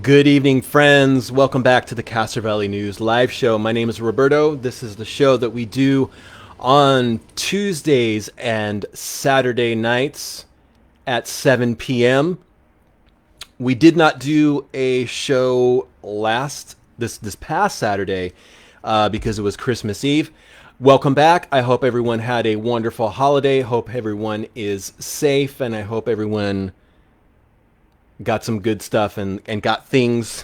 Good evening, friends. Welcome back to the Castro Valley News live show. My name is Roberto. This is the show that we do on Tuesdays and Saturday nights at 7 p.m. We did not do a show this past Saturday because it was Christmas Eve. Welcome back. I hope everyone had a wonderful holiday. Hope everyone is safe, and I hope everyone got some good stuff and got things.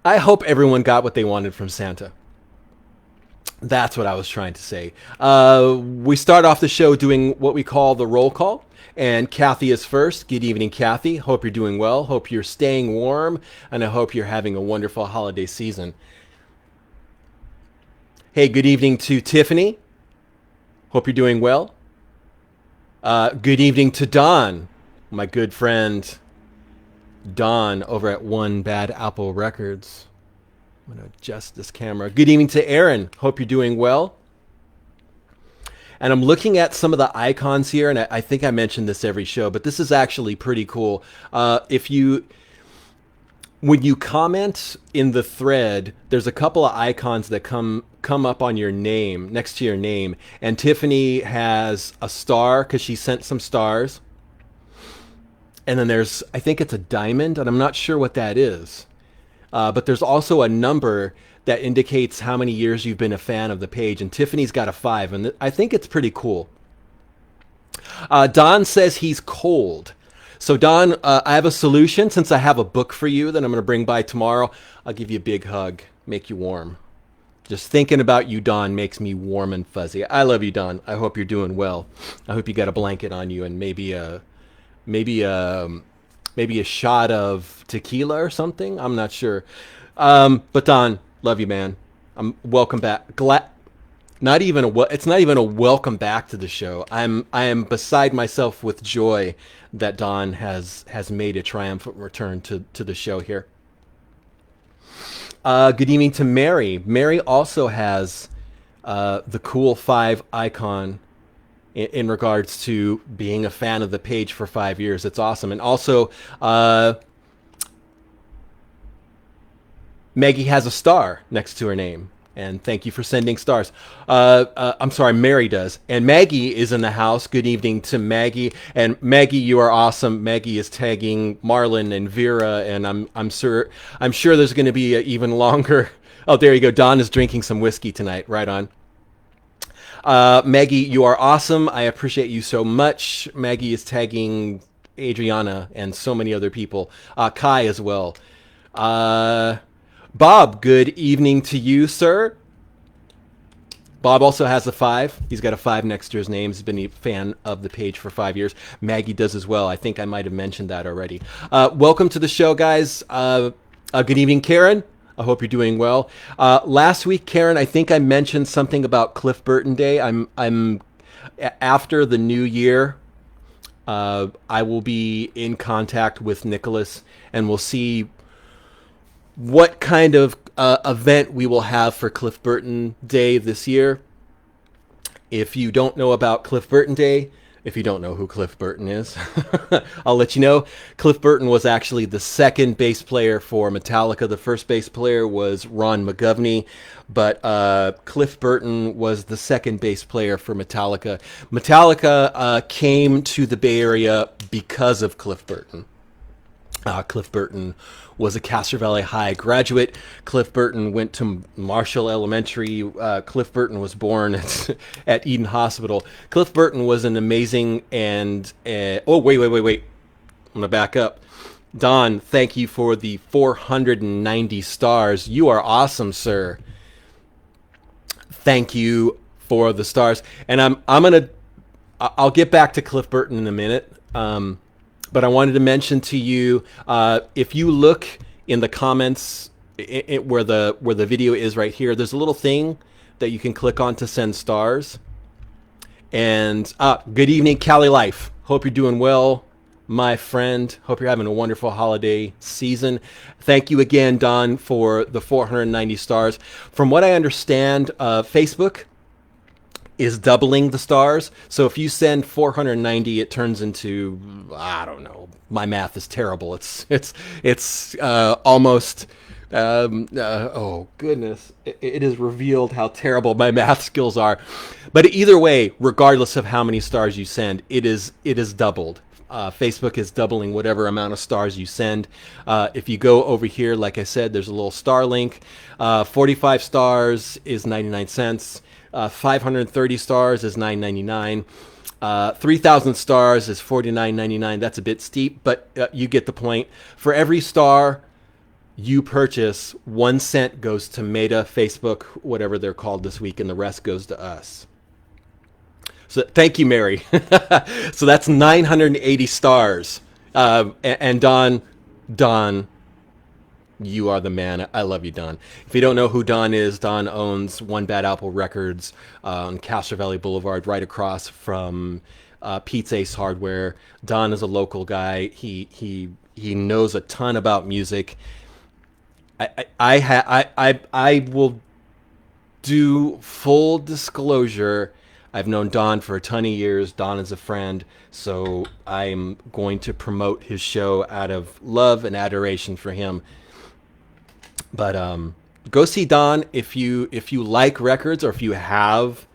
I hope everyone got what they wanted from Santa. That's what I was trying to say. We start off the show doing what we call the roll call. And Kathy is first. Good evening, Kathy. Hope you're doing well. Hope you're staying warm. And I hope you're having a wonderful holiday season. Hey, good evening to Tiffany. Hope you're doing well. Good evening to Don, my good friend Don over at One Bad Apple Records. I'm going to adjust this camera. Good evening to Aaron. Hope you're doing well. And I'm looking at some of the icons here, and I think I mentioned this every show, but this is actually pretty cool. When you comment in the thread, there's a couple of icons that come up on your name, next to your name. And Tiffany has a star because she sent some stars. And then there's, I think it's a diamond, and I'm not sure what that is. But there's also a number that indicates how many years you've been a fan of the page. And Tiffany's got a 5, and I think it's pretty cool. Don says he's cold. So Don, I have a solution. Since I have a book for you that I'm going to bring by tomorrow, I'll give you a big hug, make you warm. Just thinking about you, Don, makes me warm and fuzzy. I love you, Don. I hope you're doing well. I hope you got a blanket on you and maybe a shot of tequila or something. I'm not sure. But Don, love you, man. Welcome back. It's not even a welcome back to the show. I am beside myself with joy that Don has made a triumphant return to the show here. Good evening to Mary. Mary also has the cool 5 icon in regards to being a fan of the page for 5 years. It's awesome. And also, Maggie has a star next to her name. And thank you for sending stars. I'm sorry, Mary does. And Maggie is in the house. Good evening to Maggie. And Maggie, you are awesome. Maggie is tagging Marlon and Vera, and I'm sure there's going to be an even longer. Oh, there you go. Don is drinking some whiskey tonight. Right on. Maggie, you are awesome. I appreciate you so much. Maggie is tagging Adriana and so many other people. Kai as well. Bob, good evening to you, sir. Bob also has a 5. He's got a 5 next to his name. He's been a fan of the page for 5 years. Maggie does as well. I think I might have mentioned that already. Welcome to the show, guys. Good evening, Karen. I hope you're doing well. Last week, Karen, I think I mentioned something about Cliff Burton Day. I'm after the new year. I will be in contact with Nicholas, and we'll see what kind of event we will have for Cliff Burton Day this year. If you don't know about Cliff Burton Day, if you don't know who Cliff Burton is, I'll let you know. Cliff Burton was actually the second bass player for Metallica. The first bass player was Ron McGovney, but Cliff Burton was the second bass player for Metallica. Metallica came to the Bay Area because of Cliff Burton. Cliff Burton was a Castro Valley High graduate. Cliff Burton went to Marshall Elementary. Cliff Burton was born at Eden Hospital. Cliff Burton was an amazing and... oh, wait. I'm going to back up. Don, thank you for the 490 stars. You are awesome, sir. Thank you for the stars. And I'll get back to Cliff Burton in a minute. But I wanted to mention to you, if you look in the comments where the video is right here, there's a little thing that you can click on to send stars. And good evening, Cali Life. Hope you're doing well, my friend. Hope you're having a wonderful holiday season. Thank you again, Don, for the 490 stars. From what I understand, Facebook is doubling the stars. So if you send 490, it turns into, I don't know, my math is terrible. It's almost oh goodness, it is revealed how terrible my math skills are. But either way, regardless of how many stars you send, it is doubled. Facebook is doubling whatever amount of stars you send. If you go over here, like I said, there's a little star link. 45 stars is 99 cents. 530 stars is $9.99. 3,000 stars is $49.99. That's a bit steep, but you get the point. For every star you purchase, 1 cent goes to Meta, Facebook, whatever they're called this week, and the rest goes to us. So thank you, Mary. So that's 980 stars. And Don, you are the man. I love you, Don. If you don't know who Don is, Don owns One Bad Apple Records on Castro Valley Boulevard, right across from Pete's Ace Hardware. Don is a local guy. He knows a ton about music. I will do full disclosure. I've known Don for a ton of years. Don is a friend, so I'm going to promote his show out of love and adoration for him. But go see Don if you like records, or if you have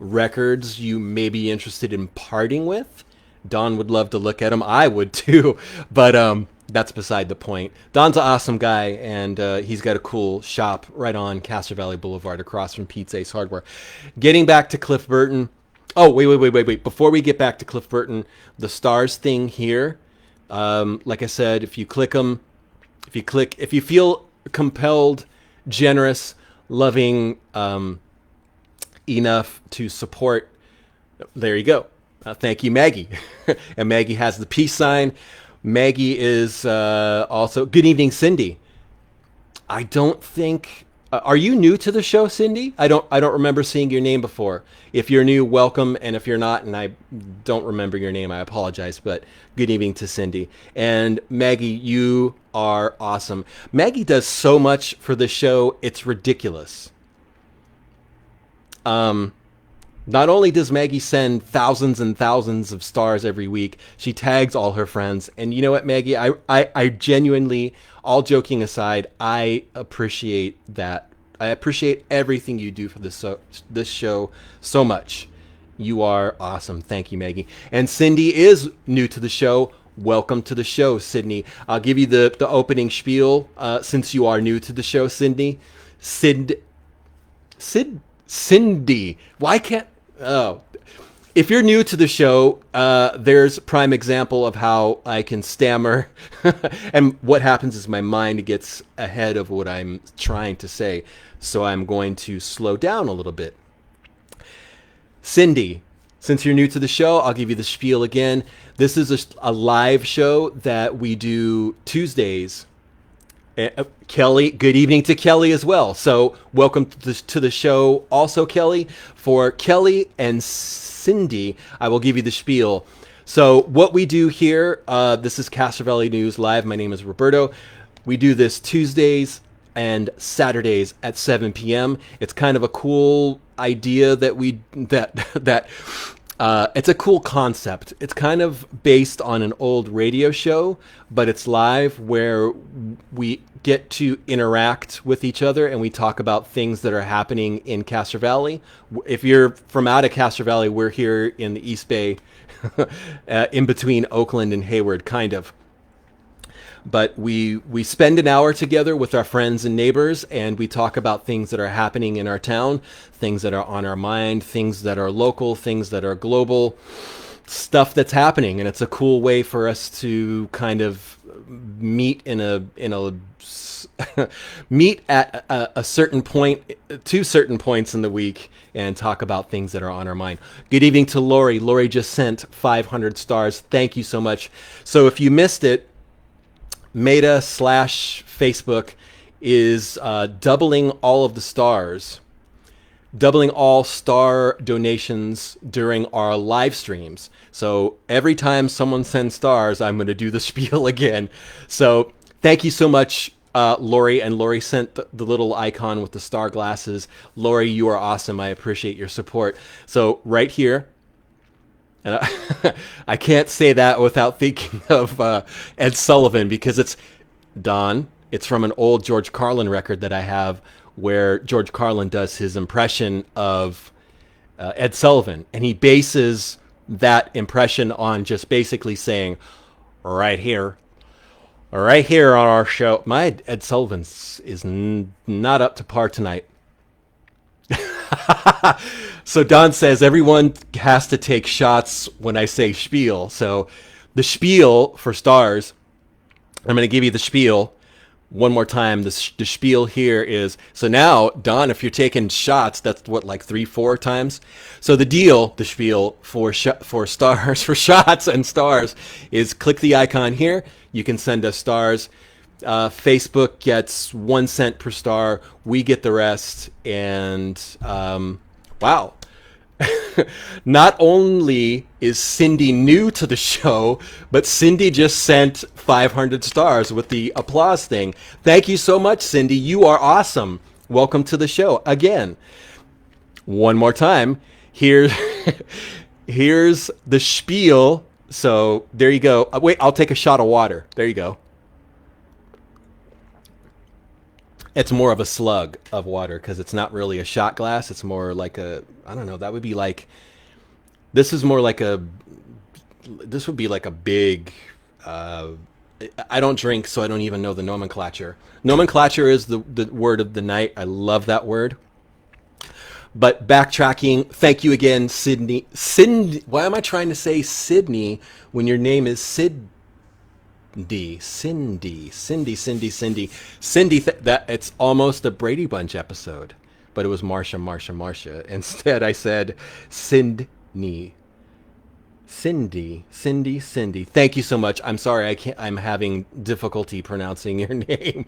records you may be interested in parting with. Don would love to look at them. I would too, but that's beside the point. Don's an awesome guy, and he's got a cool shop right on Castro Valley Boulevard across from Pete's Ace Hardware. Getting back to Cliff Burton. Oh, wait. Before we get back to Cliff Burton, the stars thing here, like I said, if you click them, if you feel compelled, generous, loving enough to support, there you go. Thank you, Maggie. And Maggie has the peace sign. Maggie is also, good evening, Cindy. I don't think, are you new to the show, Cindy? I don't remember seeing your name before. If you're new, welcome. And if you're not, and I don't remember your name, I apologize, but good evening to Cindy. And Maggie, you are awesome. Maggie does so much for the show, it's ridiculous. Not only does Maggie send thousands and thousands of stars every week, she tags all her friends. And you know what, Maggie? I genuinely, all joking aside, I appreciate that. I appreciate everything you do for this show so much. You are awesome. Thank you, Maggie. And Cindy is new to the show. Welcome to the show, Sydney. I'll give you the opening spiel since you are new to the show, Cindy. Cindy. Why can't... Oh, if you're new to the show, there's a prime example of how I can stammer. And what happens is my mind gets ahead of what I'm trying to say. So I'm going to slow down a little bit. Cindy, since you're new to the show, I'll give you the spiel again. This is a live show that we do Tuesdays. Kelly, good evening to Kelly as well. So welcome to the show also, Kelly. For Kelly and Cindy, I will give you the spiel. So what we do here, this is Castro Valley News Live. My name is Roberto. We do this Tuesdays and Saturdays at 7 p.m. It's kind of a cool idea that it's a cool concept. It's kind of based on an old radio show, but it's live, where we get to interact with each other and we talk about things that are happening in Castro Valley. If you're from out of Castro Valley, we're here in the East Bay, in between Oakland and Hayward, kind of. But we spend an hour together with our friends and neighbors, and we talk about things that are happening in our town, things that are on our mind, things that are local, things that are global, stuff that's happening. And it's a cool way for us to kind of meet meet at a certain point, 2 certain points in the week, and talk about things that are on our mind. Good evening to Lori. Lori just sent 500 stars. Thank you so much. So if you missed it, Meta/Facebook is doubling all of the stars, doubling all star donations during our live streams. So every time someone sends stars, I'm going to do the spiel again. So thank you so much, Lori, and Lori sent the little icon with the star glasses. Lori, you are awesome. I appreciate your support. So right here, and I can't say that without thinking of Ed Sullivan, because it's Don. It's from an old George Carlin record that I have, where George Carlin does his impression of Ed Sullivan, and he bases that impression on just basically saying, right here on our show. My Ed Sullivan is not up to par tonight. So Don says everyone has to take shots when I say spiel. So the spiel for stars, I'm going to give you the spiel one more time. The spiel here is, so now, Don, if you're taking shots, that's what, like 3-4 times? So the spiel for stars, for shots and stars, is click the icon here. You can send us stars. Facebook gets 1 cent per star. We get the rest. And wow. Not only is Cindy new to the show, but Cindy just sent 500 stars with the applause thing. Thank you so much, Cindy. You are awesome. Welcome to the show again. One more time. Here's the spiel. So there you go. Wait, I'll take a shot of water. There you go. It's more of a slug of water because it's not really a shot glass. It's more like a, I don't know, that would be like, this would be like a big, I don't drink, so I don't even know the nomenclature. Nomenclature is the word of the night. I love that word. But backtracking, thank you again, Sydney. Why am I trying to say Sydney when your name is Cindy, that it's almost a Brady Bunch episode, but it was Marsha. Instead, I said Cindy. Thank you so much. I'm sorry, I'm having difficulty pronouncing your name.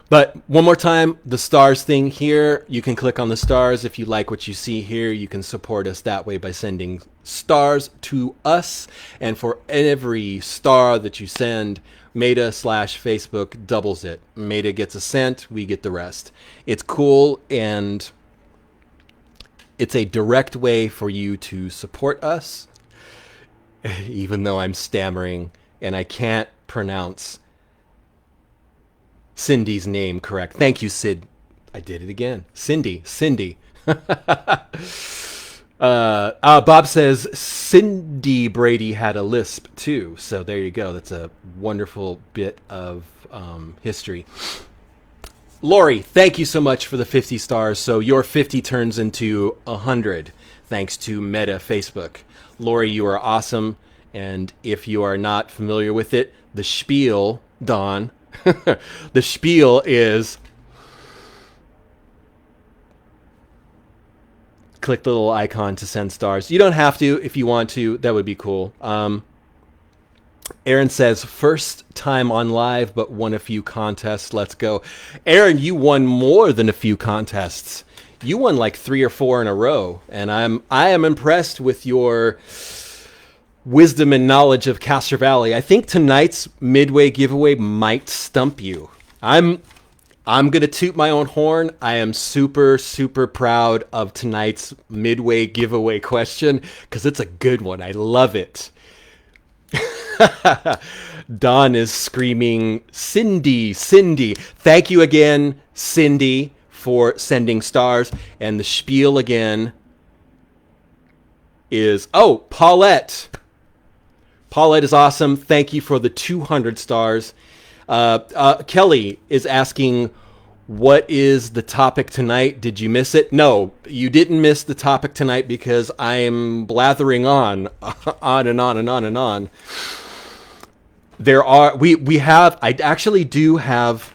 But one more time, the stars thing here, you can click on the stars. If you like what you see here, you can support us that way by sending stars to us. And for every star that you send, Meta/Facebook doubles it. Meta gets a cent, we get the rest. It's cool, and it's a direct way for you to support us, even though I'm stammering and I can't pronounce Cindy's name correct. Thank you, Sid. I did it again. Cindy. Bob says Cindy Brady had a lisp too. So there you go. That's a wonderful bit of history. Lori, thank you so much for the 50 stars. So your 50 turns into 100 thanks to Meta Facebook. Lori, you are awesome. And if you are not familiar with it, the spiel, Don, the spiel is click the little icon to send stars. You don't have to. If you want to, that would be cool. Aaron says, first time on live, but won a few contests. Let's go. Aaron, you won more than a few contests. You won like 3 or 4 in a row. And I am impressed with your wisdom and knowledge of Castro Valley. I think tonight's Midway giveaway might stump you. I'm gonna toot my own horn. I am super proud of tonight's Midway giveaway question because it's a good one. I love it. Don is screaming, Cindy. Thank you again, Cindy, for sending stars. And the spiel again is, Paulette. Paulette is awesome. Thank you for the 200 stars. Kelly is asking, what is the topic tonight? Did you miss it? No, you didn't miss the topic tonight because I'm blathering on and on. I actually do have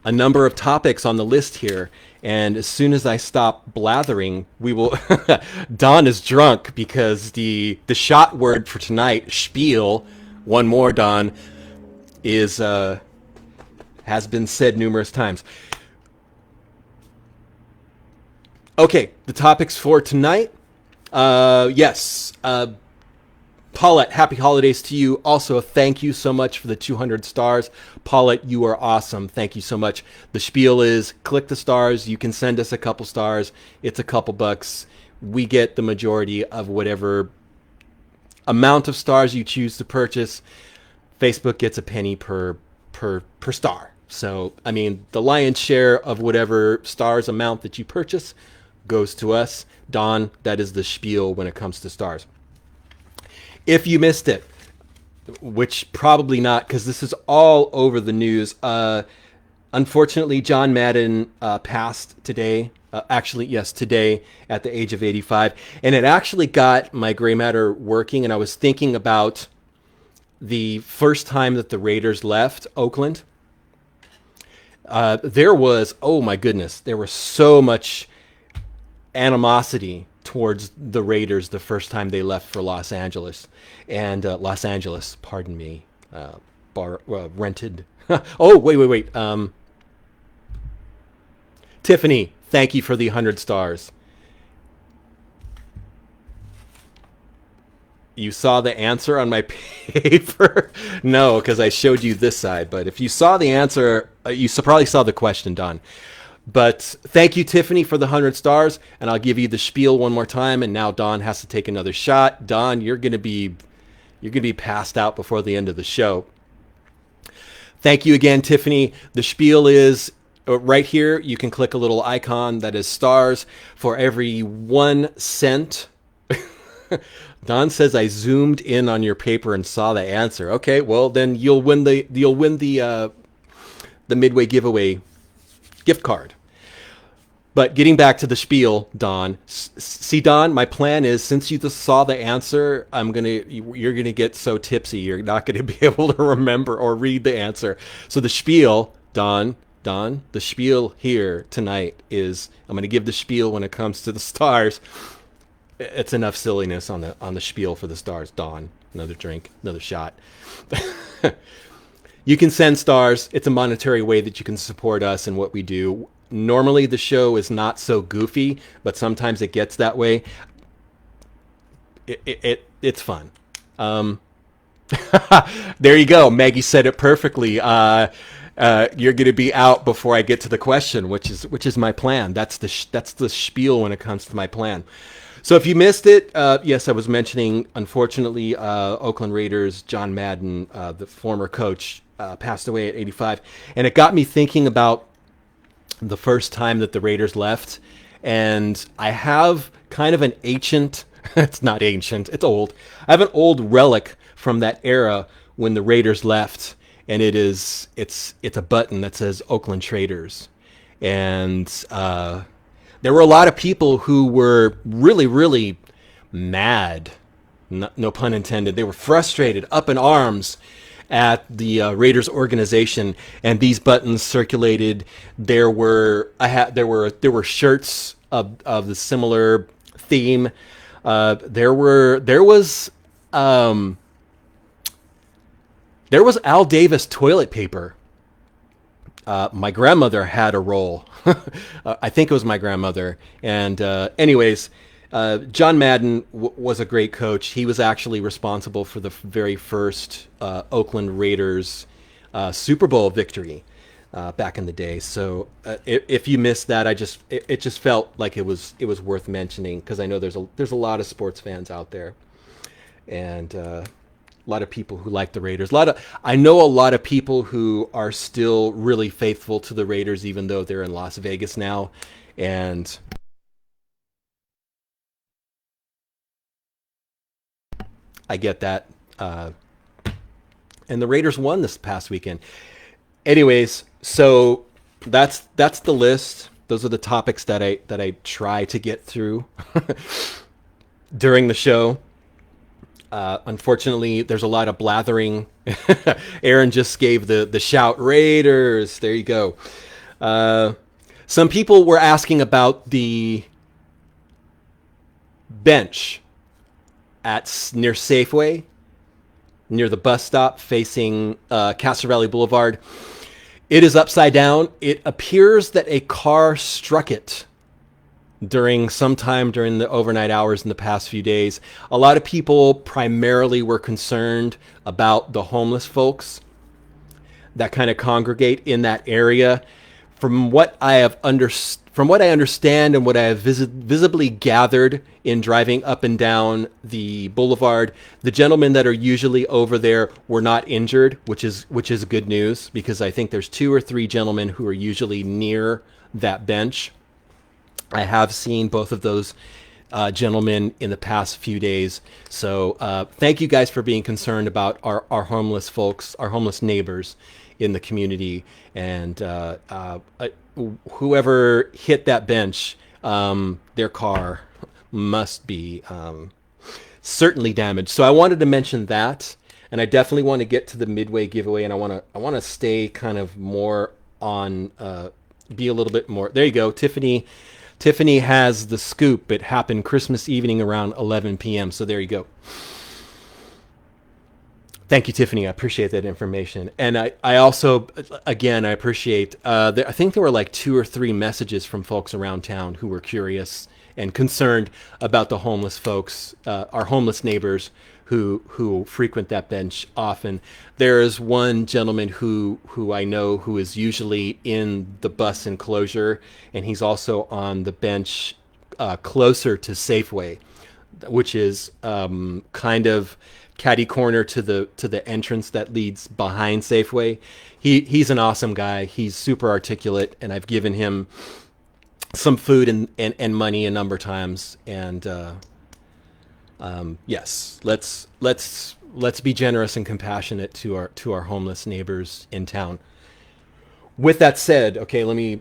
a number of topics on the list here. And as soon as I stop blathering, we will. Don is drunk because the shot word for tonight, spiel, one more, Don, is has been said numerous times. Okay, the topics for tonight. Yes, Paulette, happy holidays to you. Also, thank you so much for the 200 stars. Paulette, you are awesome. Thank you so much. The spiel is click the stars. You can send us a couple stars. It's a couple bucks. We get the majority of whatever amount of stars you choose to purchase. Facebook gets a penny per star. So, I mean, the lion's share of whatever stars amount that you purchase goes to us. Don, that is the spiel when it comes to stars. If you missed it, which probably not, because this is all over the news. Unfortunately, John Madden passed today. Actually, yes, today at the age of 85. And it actually got my gray matter working. And I was thinking about the first time that the Raiders left Oakland. There was, oh my goodness, there was so much animosity towards the Raiders the first time they left for Los Angeles. And pardon me, rented. Oh, wait. Tiffany, thank you for the 100 stars. You saw the answer on my paper? No, because I showed you this side. But if you saw the answer, you probably saw the question, Don. But thank you, Tiffany, for the 100 stars. And I'll give you the spiel one more time. And now Don has to take another shot. Don, you're gonna be passed out before the end of the show. Thank you again, Tiffany. The spiel is right here. You can click a little icon that is stars. For every 1 cent. Don says I zoomed in on your paper and saw the answer. Okay, well then you'll win the Midway Giveaway gift card. But getting back to the spiel, Don. See, Don, my plan is, since you just saw the answer, you're gonna get so tipsy you're not gonna be able to remember or read the answer. So the spiel, Don, the spiel here tonight is, I'm gonna give the spiel when it comes to the stars. It's enough silliness on the spiel for the stars. Don, another drink, another shot. You can send stars. It's a monetary way that you can support us and what we do. Normally the show is not so goofy, but sometimes it gets that way. It's fun. There you go. Maggie said it perfectly. You're going to be out before I get to the question, which is my plan. That's the spiel when it comes to my plan. So if you missed it, yes, I was mentioning, unfortunately, Oakland Raiders, John Madden, the former coach, passed away at 85. And it got me thinking about the first time that the Raiders left. And I have kind of an ancient, it's not ancient, it's old. I have an old relic from that era when the Raiders left. And it's a button that says Oakland Traders. And there were a lot of people who were really, really mad, no pun intended. They were frustrated, up in arms at the Raiders organization, and these buttons circulated. There were shirts of the similar theme. There was Al Davis toilet paper. My grandmother had a roll. I think it was my grandmother. And anyways, John Madden was a great coach. He was actually responsible for the very first Oakland Raiders Super Bowl victory back in the day. So if you missed that, it just felt like it was worth mentioning, because I know there's a lot of sports fans out there, and a lot of people who like the Raiders. I know a lot of people who are still really faithful to the Raiders, even though they're in Las Vegas now. And I get that. And the Raiders won this past weekend. Anyways, so that's the list. Those are the topics that I try to get through during the show. Unfortunately, there's a lot of blathering. Aaron just gave the shout, Raiders. There you go. Some people were asking about the bench near Safeway, near the bus stop facing Castro Valley Boulevard. It is upside down. It appears that a car struck it sometime during the overnight hours in the past few days. A lot of people primarily were concerned about the homeless folks that kind of congregate in that area. From what I have from what I understand and what I have visibly gathered in driving up and down the boulevard, the gentlemen that are usually over there were not injured, which is good news, because I think there's 2 or 3 gentlemen who are usually near that bench. I have seen both of those gentlemen in the past few days. So thank you guys for being concerned about our homeless folks, our homeless neighbors in the community. And whoever hit that bench, their car must be certainly damaged. So I wanted to mention that. And I definitely want to get to the Midway giveaway. And I want to stay kind of more on, be a little bit more. There you go, Tiffany. Tiffany has the scoop. It happened Christmas evening around 11 p.m. So there you go. Thank you, Tiffany. I appreciate that information. And I also, again, I appreciate, I think there were like 2 or 3 messages from folks around town who were curious and concerned about the homeless folks, our homeless neighbors who frequent that bench often. There is one gentleman who I know who is usually in the bus enclosure, and he's also on the bench closer to Safeway, which is kind of catty corner to the entrance that leads behind Safeway. He's an awesome guy. He's super articulate, and I've given him some food and money a number of times. And yes, let's be generous and compassionate to our homeless neighbors in town. With that said, okay, let me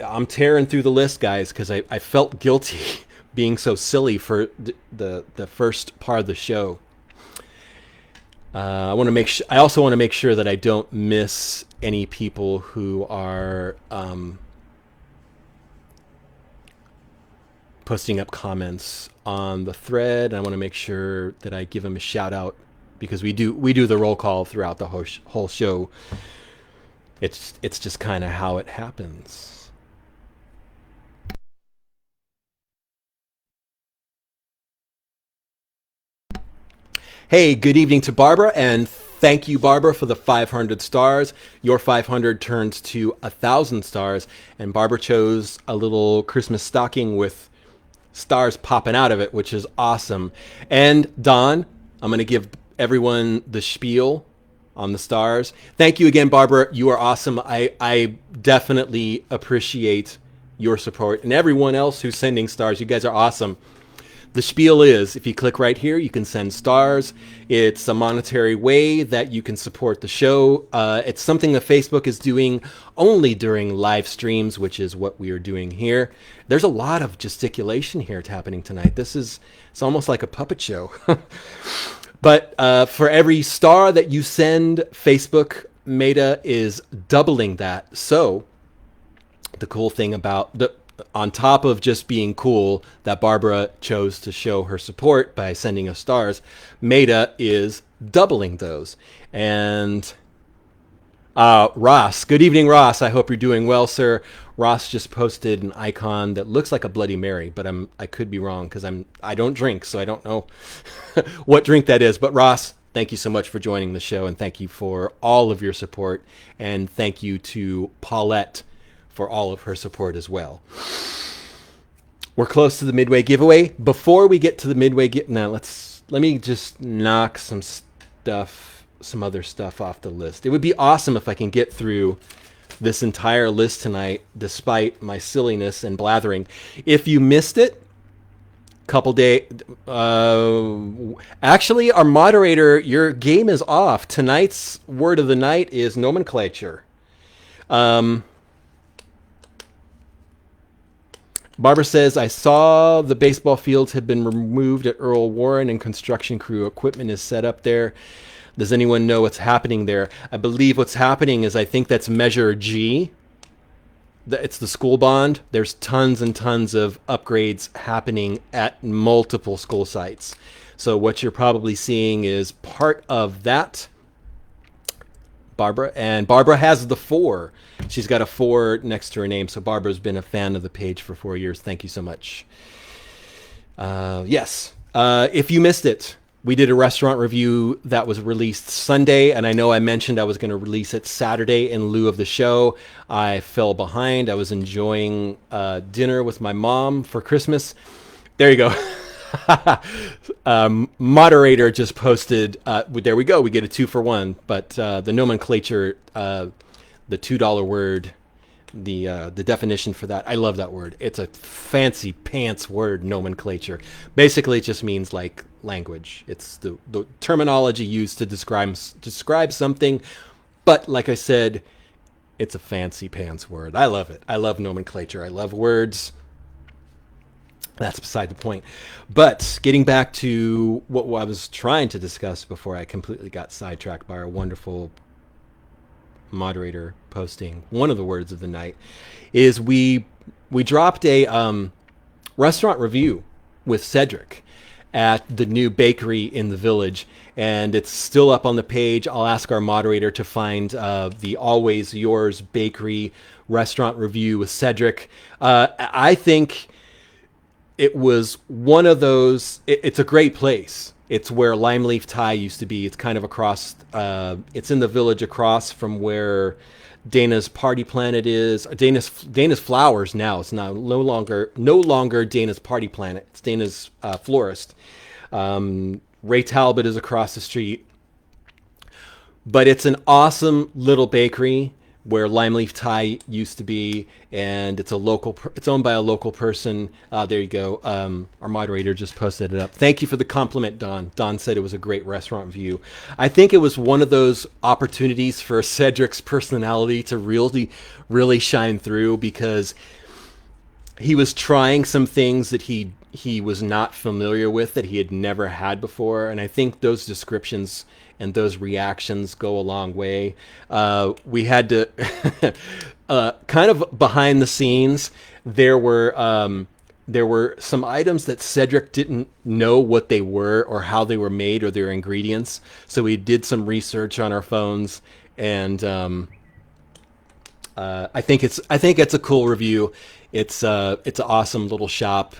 I'm tearing through the list, guys, because I felt guilty being so silly for the first part of the show. I also want to make sure that I don't miss any people who are posting up comments on the thread. I want to make sure that I give them a shout out, because we do the roll call throughout the whole show. It's just kind of how it happens. Hey, good evening to Barbara, and thank you, Barbara, for the 500 stars. Your 500 turns to 1,000 stars, and Barbara chose a little Christmas stocking with stars popping out of it, which is awesome. And Don, I'm going to give everyone the spiel on the stars. Thank you again, Barbara. You are awesome. I definitely appreciate your support, and everyone else who's sending stars. You guys are awesome. The spiel is, if you click right here, you can send stars. It's a monetary way that you can support the show. It's something that Facebook is doing only during live streams, which is what we are doing here. There's a lot of gesticulation here happening tonight. It's almost like a puppet show. But for every star that you send, Facebook Meta is doubling that. So the cool thing about on top of just being cool that Barbara chose to show her support by sending us stars, Meta is doubling those. And Ross, good evening, Ross. I hope you're doing well, sir. Ross just posted an icon that looks like a Bloody Mary, but I could be wrong because I don't drink, so I don't know what drink that is. But Ross, thank you so much for joining the show, and thank you for all of your support, and thank you to Paulette for all of her support as well. We're close to the Midway giveaway. Before we get to the Midway let me just knock some other stuff off the list. It would be awesome if I can get through this entire list tonight, despite my silliness and blathering. If you missed it, actually, our moderator, your game is off. Tonight's word of the night is nomenclature. Barbara says, I saw the baseball fields had been removed at Earl Warren and construction crew equipment is set up there. Does anyone know what's happening there? I believe what's happening is, I think that's Measure G. It's the school bond. There's tons and tons of upgrades happening at multiple school sites. So what you're probably seeing is part of that. Barbara. And Barbara has the 4. She's got a 4 next to her name. So Barbara's been a fan of the page for 4 years. Thank you so much. Yes. If you missed it, we did a restaurant review that was released Sunday, and I know I mentioned I was going to release it Saturday in lieu of the show. I fell behind. I was enjoying dinner with my mom for Christmas. There you go. Moderator just posted, there we go, we get a 2 for 1, but the nomenclature, the $2 word, the definition for that, I love that word. It's a fancy pants word, nomenclature. Basically it just means like language. It's the terminology used to describe something, but like I said, it's a fancy pants word. I love it. I love nomenclature. I love words. That's beside the point. But getting back to what I was trying to discuss before I completely got sidetracked by our wonderful moderator posting one of the words of the night, is we dropped a restaurant review with Cedric at the new bakery in the Village, and it's still up on the page. I'll ask our moderator to find the Always Yours Bakery restaurant review with Cedric. I think it was one of those, it's a great place. It's where Lime Leaf Thai used to be. It's kind of across, it's in the Village across from where Dana's Party Planet is. Dana's Flowers now. It's now no longer Dana's Party Planet. It's Dana's Florist. Ray Talbot is across the street. But it's an awesome little bakery where Lime Leaf Thai used to be, and it's it's owned by a local person. There you go. Our moderator just posted it up. Thank you for the compliment, Don. Don said it was a great restaurant view. I think it was one of those opportunities for Cedric's personality to really shine through, because he was trying some things that he was not familiar with, that he had never had before, and I think those descriptions and those reactions go a long way. We had to kind of behind the scenes. There were some items that Cedric didn't know what they were or how they were made or their ingredients. So we did some research on our phones, and I think it's a cool review. It's an awesome little shop.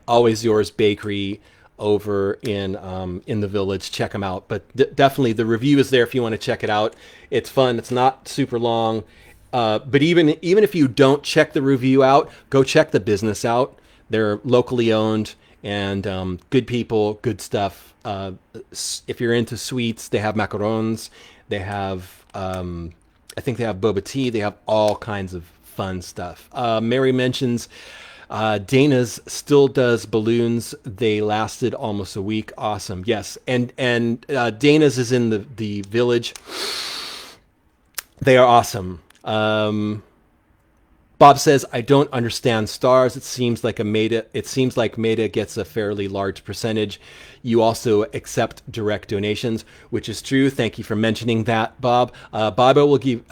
Always Yours Bakery over in the Village. Check them out. But definitely the review is there if you want to check it out. It's fun. It's not super long. But even if you don't check the review out, go check the business out. They're locally owned and good people, good stuff. If you're into sweets, they have macarons. They have, I think they have boba tea. They have all kinds of fun stuff. Mary mentions Dana's still does balloons. They lasted almost a week. Awesome. Yes. And Dana's is in the Village. They are awesome. Bob says, I don't understand stars. It seems like Maida gets a fairly large percentage. You also accept direct donations, which is true. Thank you for mentioning that, Bob. Bob, I will give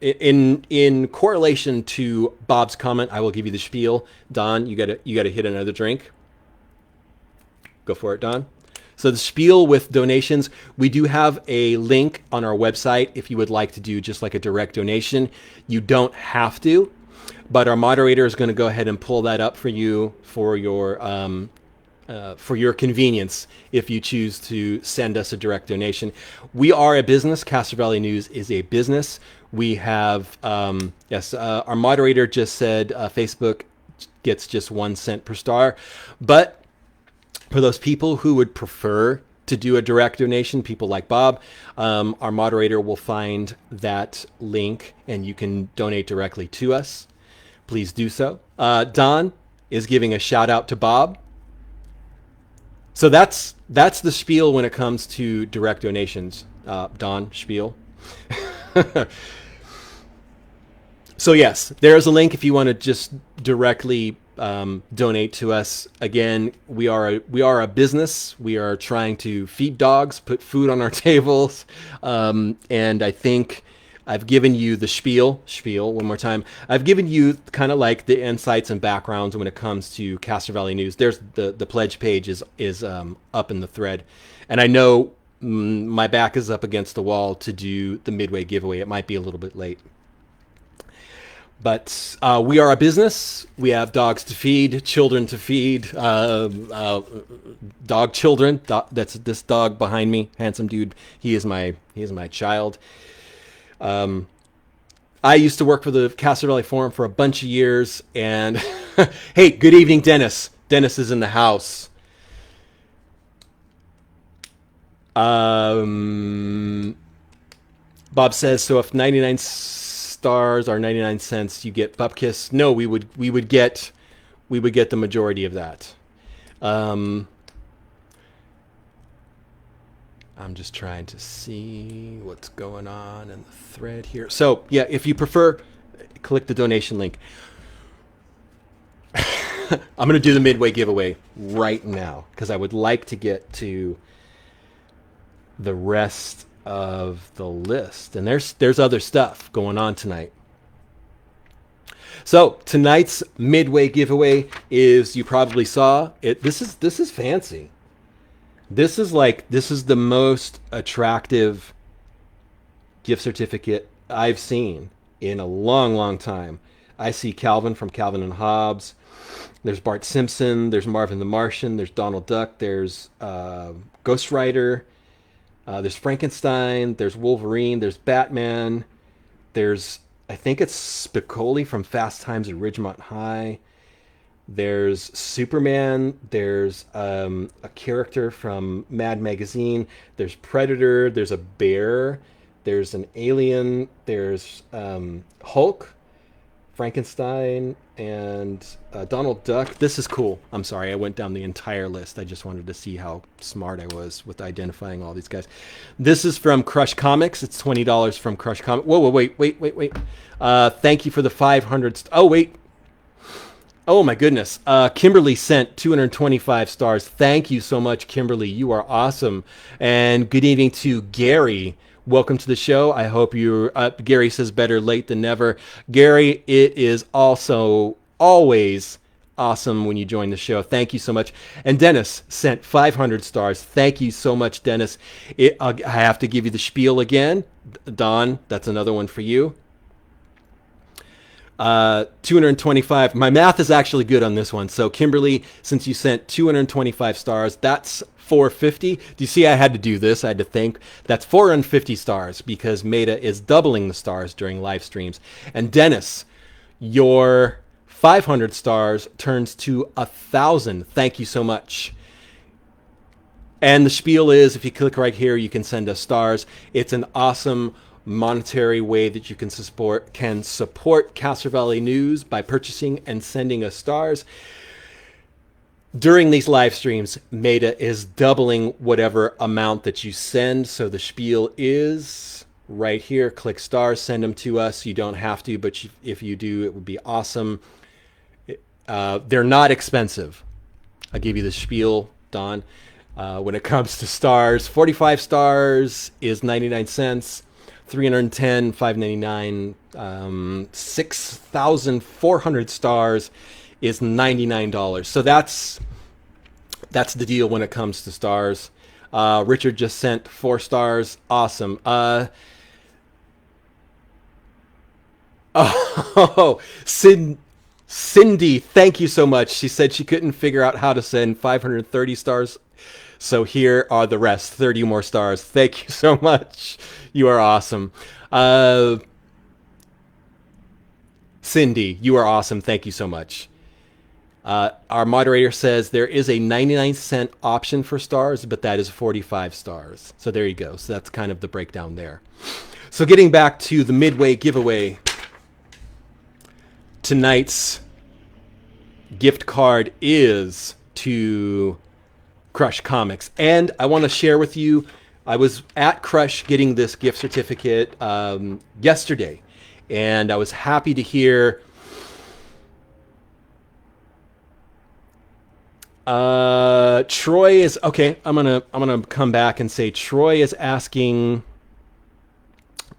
in correlation to Bob's comment, I will give you the spiel. Don, you gotta hit another drink. Go for it, Don. So the spiel with donations, we do have a link on our website if you would like to do just like a direct donation. You don't have to, but our moderator is going to go ahead and pull that up for you for your convenience if you choose to send us a direct donation. We are a business. Castro Valley News is a business. We have, our moderator just said Facebook gets just 1 cent per star. But for those people who would prefer to do a direct donation, people like Bob, our moderator will find that link and you can donate directly to us. Please do so. Don is giving a shout out to Bob. So that's the spiel when it comes to direct donations. Don, spiel. So yes, there's a link if you want to just directly donate to us. Again, we are a business. We are trying to feed dogs, put food on our tables, and I think I've given you the spiel one more time. I've given you kind of like the insights and backgrounds when it comes to Castro Valley News. There's the pledge page is up in the thread, and I know my back is up against the wall to do the Midway giveaway. It might be a little bit late. But we are a business. We have dogs to feed, children to feed, dog children. That's this dog behind me, handsome dude. He is my child. I used to work for the Castro Valley Forum for a bunch of years. And hey, good evening, Dennis. Dennis is in the house. Bob says, so if 99 stars are 99 cents, you get Bupkiss. No, we would get the majority of that. I'm just trying to see what's going on in the thread here. So yeah, if you prefer, click the donation link. I'm going to do the Midway giveaway right now because I would like to get to the rest of the list, and there's other stuff going on tonight. So tonight's Midway giveaway is, you probably saw it. This is fancy. This is the most attractive gift certificate I've seen in a long time. I see Calvin from Calvin and Hobbes. There's Bart Simpson. There's Marvin the Martian. There's Donald Duck. There's Ghost Rider. There's Frankenstein. There's Wolverine. There's Batman. There's, I think it's Spicoli from Fast Times at Ridgemont High. There's Superman. There's a character from Mad Magazine. There's Predator. There's a bear. There's an alien. There's Hulk, Frankenstein, and Donald Duck. This is cool. I'm sorry, I went down the entire list. I just wanted to see how smart I was with identifying all these guys. This is from Crush Comics. It's $20 from Crush Comics. Whoa, wait. Thank you for the 500. Oh, wait. Oh, my goodness. Kimberly sent 225 stars. Thank you so much, Kimberly. You are awesome. And good evening to Gary. Welcome to the show. I hope you're up. Gary says better late than never. Gary, it is also always awesome when you join the show. Thank you so much. And Dennis sent 500 stars. Thank you so much, Dennis. I have to give you the spiel again. Don, that's another one for you. 225. My math is actually good on this one. So Kimberly, since you sent 225 stars, that's 450. Do you see I had to do this? I had to think. That's 450 stars because Meta is doubling the stars during live streams. And Dennis, your 500 stars turns to 1,000. Thank you so much. And the spiel is, if you click right here, you can send us stars. It's an awesome monetary way that you can support Castro Valley News by purchasing and sending us stars. During these live streams, Meta is doubling whatever amount that you send. So the spiel is right here. Click stars, send them to us. You don't have to, but if you do, it would be awesome. They're not expensive. I'll give you the spiel, Don. When it comes to stars, 45 stars is 99 cents. 310, $5.99, 6,400 stars is $99. So that's the deal when it comes to stars. Richard just sent 4 stars. Awesome. Cindy, thank you so much. She said she couldn't figure out how to send 530 stars. So here are the rest, 30 more stars. Thank you so much. You are awesome. Cindy, you are awesome. Thank you so much. Our moderator says there is a 99-cent option for stars, but that is 45 stars. So there you go. So that's kind of the breakdown there. So getting back to the Midway giveaway, tonight's gift card is to Crush Comics. And I want to share with you, I was at Crush getting this gift certificate yesterday, and I was happy to hear Troy is okay. I'm gonna come back and say Troy is asking,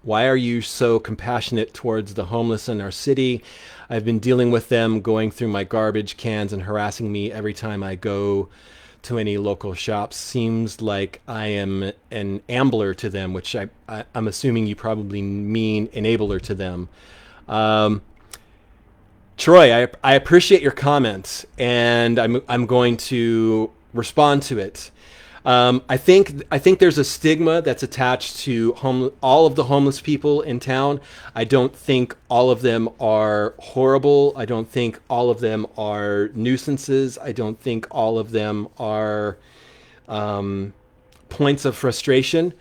why are you so compassionate towards the homeless in our city? I've been dealing with them going through my garbage cans and harassing me every time I go to any local shops. Seems like I am an ambler to them, which I'm assuming you probably mean enabler to them. Um, Troy, I appreciate your comments, and I'm going to respond to it. I think there's a stigma that's attached to all of the homeless people in town. I don't think all of them are horrible. I don't think all of them are nuisances. I don't think all of them are points of frustration.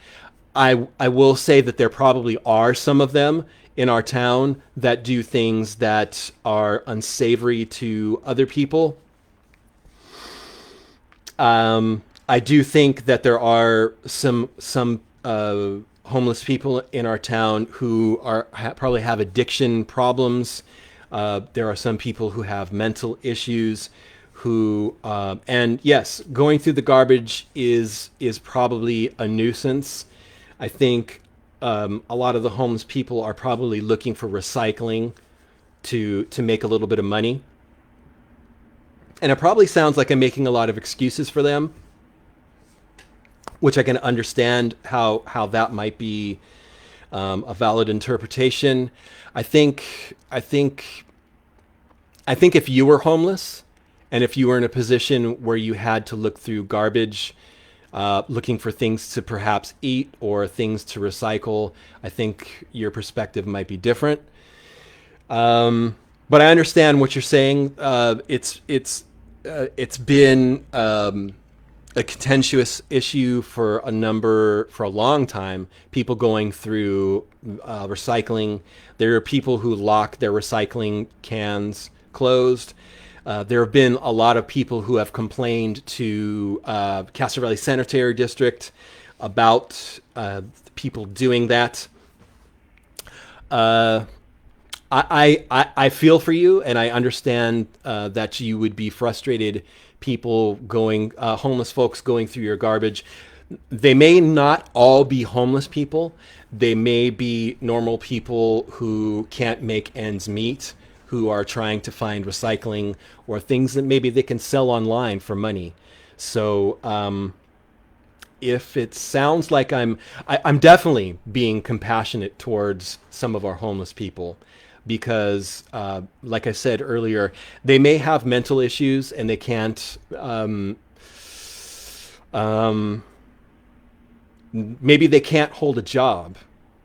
I will say that there probably are some of them in our town that do things that are unsavory to other people. I do think that there are some homeless people in our town who probably have addiction problems. There are some people who have mental issues, and yes, going through the garbage is probably a nuisance. I think a lot of the homeless people are probably looking for recycling to make a little bit of money. And it probably sounds like I'm making a lot of excuses for them, which I can understand how that might be a valid interpretation. I think if you were homeless and if you were in a position where you had to look through garbage, looking for things to perhaps eat or things to recycle, I think your perspective might be different. But I understand what you're saying. It's been a contentious issue for a long time. People going through recycling. There are people who lock their recycling cans closed. There have been a lot of people who have complained to Castro Valley Sanitary District about people doing that. I feel for you, and I understand that you would be frustrated. Homeless folks going through your garbage. They may not all be homeless people. They may be normal people who can't make ends meet, who are trying to find recycling or things that maybe they can sell online for money. So if it sounds like I'm definitely being compassionate towards some of our homeless people, because like I said earlier, they may have mental issues and they can't maybe they can't hold a job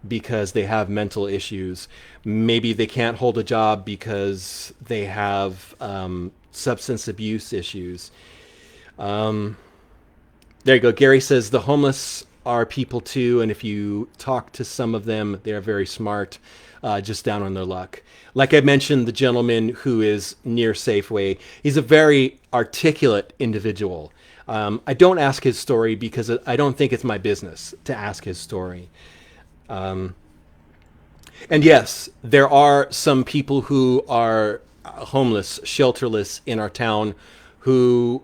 because they have mental issues. Maybe they can't hold a job because they have substance abuse issues. There you go. Gary says the homeless are people too, and if you talk to some of them, they're very smart, just down on their luck. Like I mentioned, the gentleman who is near Safeway, he's a very articulate individual. I don't ask his story because I don't think it's my business to ask his story. And yes, there are some people who are homeless, shelterless in our town who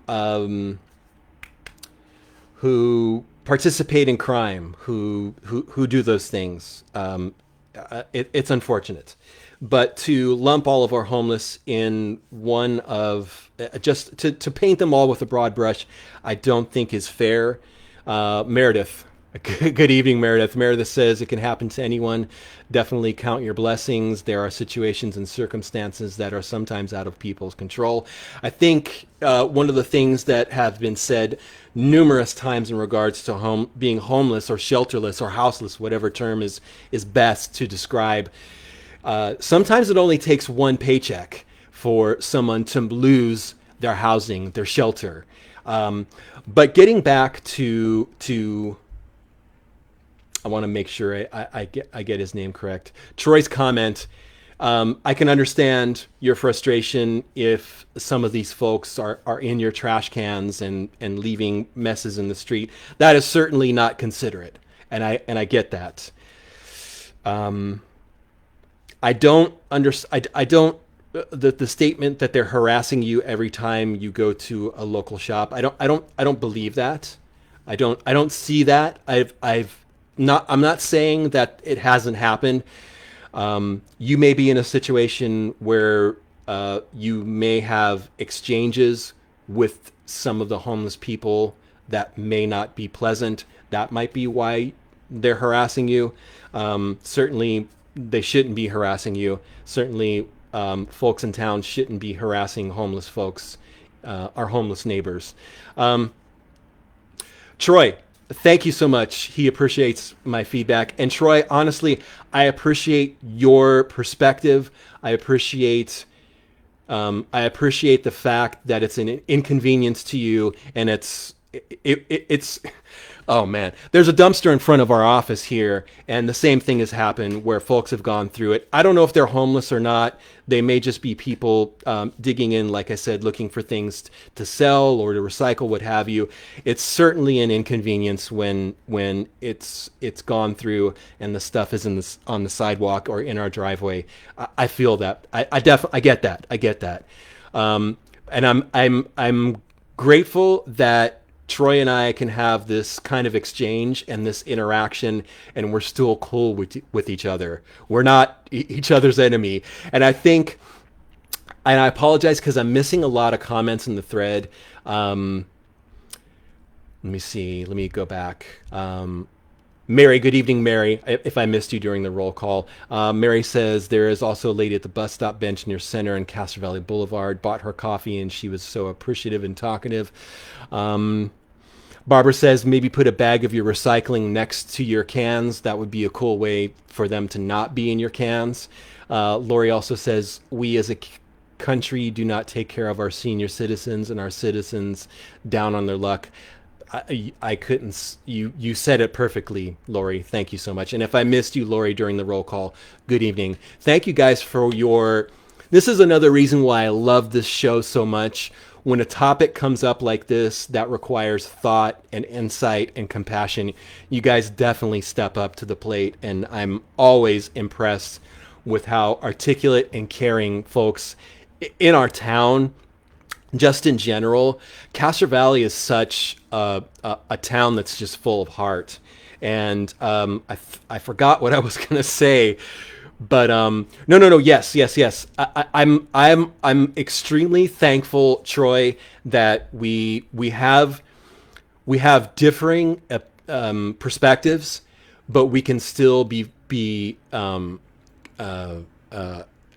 participate in crime, who do those things. It's unfortunate. But to lump all of our homeless in one of, just to paint them all with a broad brush, I don't think is fair. Meredith, good evening, Meredith. Meredith says it can happen to anyone. Definitely count your blessings. There are situations and circumstances that are sometimes out of people's control. I think one of the things that have been said numerous times in regards to being homeless or shelterless or houseless, whatever term is best to describe, sometimes it only takes one paycheck for someone to lose their housing, their shelter. But getting back to I want to make sure I get his name correct. Troy's comment. I can understand your frustration if some of these folks are in your trash cans and leaving messes in the street. That is certainly not considerate, and I get that. I don't understand. I don't the statement that they're harassing you every time you go to a local shop. I don't believe that. I don't see that. I'm not saying that it hasn't happened. You may be in a situation where you may have exchanges with some of the homeless people that may not be pleasant. That might be why they're harassing you. Certainly, they shouldn't be harassing you. Certainly, folks in town shouldn't be harassing homeless folks, our homeless neighbors. Troy, thank you so much. He appreciates my feedback. And Troy, honestly, I appreciate your perspective. I appreciate the fact that it's an inconvenience to you, and it's oh man, there's a dumpster in front of our office here, and the same thing has happened where folks have gone through it. I don't know if they're homeless or not. They may just be people digging in, like I said, looking for things to sell or to recycle, what have you. It's certainly an inconvenience when it's gone through and the stuff is on the sidewalk or in our driveway. I feel that. I get that. I get that. And I'm grateful that Troy and I can have this kind of exchange and this interaction, and we're still cool with each other. We're not each other's enemy. And I think, and I apologize because I'm missing a lot of comments in the thread. Let me see. Let me go back. Mary, good evening, Mary. If I missed you during the roll call. Mary says there is also a lady at the bus stop bench near Center and Castro Valley Boulevard. Bought her coffee and she was so appreciative and talkative. Barbara says maybe put a bag of your recycling next to your cans. That would be a cool way for them to not be in your cans. Lori also says we as a country do not take care of our senior citizens and our citizens down on their luck. I couldn't. You said it perfectly, Lori. Thank you so much. And if I missed you, Lori, during the roll call, good evening. Thank you guys for your. This is another reason why I love this show so much. When a topic comes up like this that requires thought and insight and compassion, you guys definitely step up to the plate. And I'm always impressed with how articulate and caring folks in our town. Just in general, Castro Valley is such a town that's just full of heart. And I forgot what I was gonna say, but no. Yes. I'm extremely thankful, Troy, that we have differing perspectives, but we can still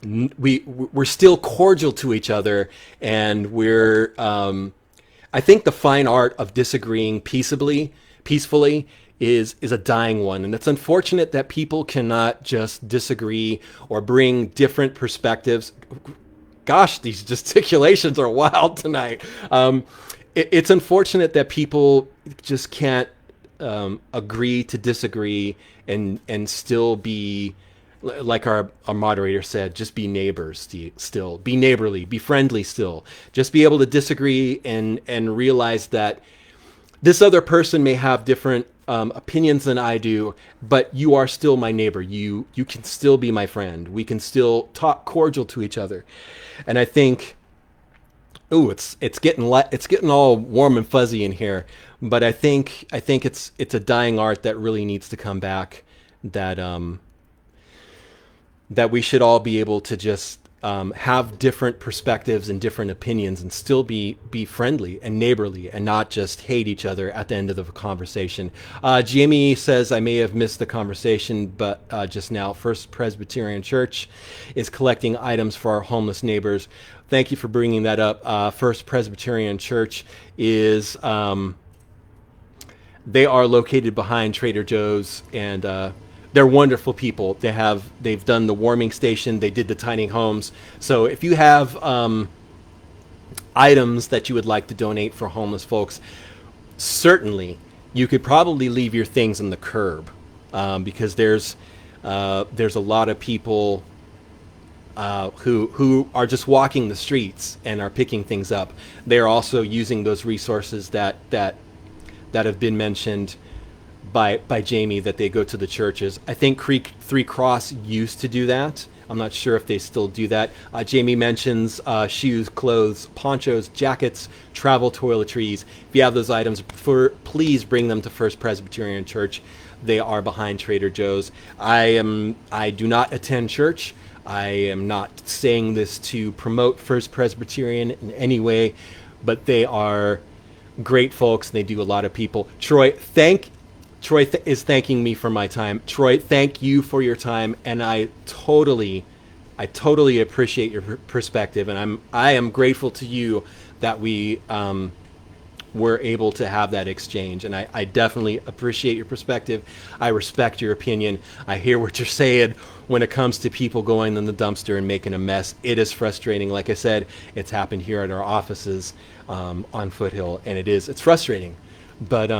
we're still cordial to each other, and we're I think the fine art of disagreeing peacefully is a dying one, and it's unfortunate that people cannot just disagree or bring different perspectives. Gosh, these gesticulations are wild tonight. It's unfortunate that people just can't agree to disagree and still be, like our moderator said, just be neighbors still. Be neighborly, be friendly still. Just be able to disagree and realize that this other person may have different opinions than I do, but you are still my neighbor. You can still be my friend. We can still talk cordial to each other. And I think, it's getting all warm and fuzzy in here. But I think it's a dying art that really needs to come back. That we should all be able to just have different perspectives and different opinions and still be friendly and neighborly and not just hate each other at the end of the conversation. Jamie says, I may have missed the conversation, but just now, First Presbyterian Church is collecting items for our homeless neighbors. Thank you for bringing that up. First Presbyterian Church is, they are located behind Trader Joe's, and they're wonderful people. They've done the warming station. They did the tiny homes. So if you have items that you would like to donate for homeless folks, certainly you could probably leave your things on the curb, because there's a lot of people who are just walking the streets and are picking things up. They're also using those resources that have been mentioned by Jamie, that they go to the churches. I think Creek Three Cross used to do that. I'm not sure if they still do that. Jamie mentions shoes, clothes, ponchos, jackets, travel toiletries. If you have those items, please bring them to First Presbyterian Church. They are behind Trader Joe's. I do not attend church. I am not saying this to promote First Presbyterian in any way, but they are great folks. They do a lot of people. Troy is thanking me for my time. Troy, thank you for your time, and I totally appreciate your perspective, and I am grateful to you that we were able to have that exchange. And I definitely appreciate your perspective. I respect your opinion. I hear what you're saying when it comes to people going in the dumpster and making a mess. It is frustrating. Like I said, it's happened here at our offices on Foothill, and it's frustrating. But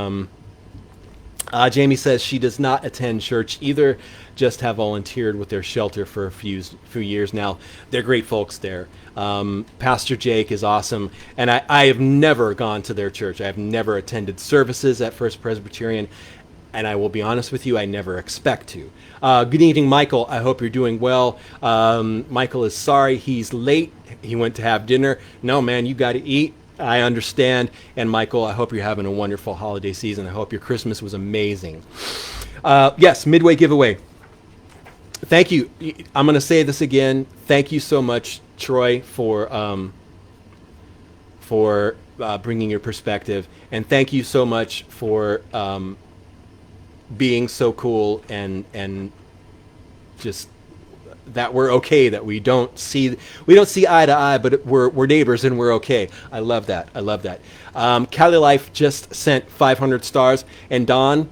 Jamie says she does not attend church either, just have volunteered with their shelter for a few years now. They're great folks there. Pastor Jake is awesome, and I have never gone to their church. I have never attended services at First Presbyterian, and I will be honest with you, I never expect to. Good evening, Michael. I hope you're doing well. Michael is sorry he's late. He went to have dinner. No, man, you got to eat. I understand. And Michael, I hope you're having a wonderful holiday season. I hope your Christmas was amazing. Yes, Midway Giveaway. Thank you. I'm going to say this again. Thank you so much, Troy, for bringing your perspective. And thank you so much for being so cool and just that we're okay, that we don't see eye to eye, but we're neighbors and we're okay. I love that. Cali Life just sent 500 stars. And Don,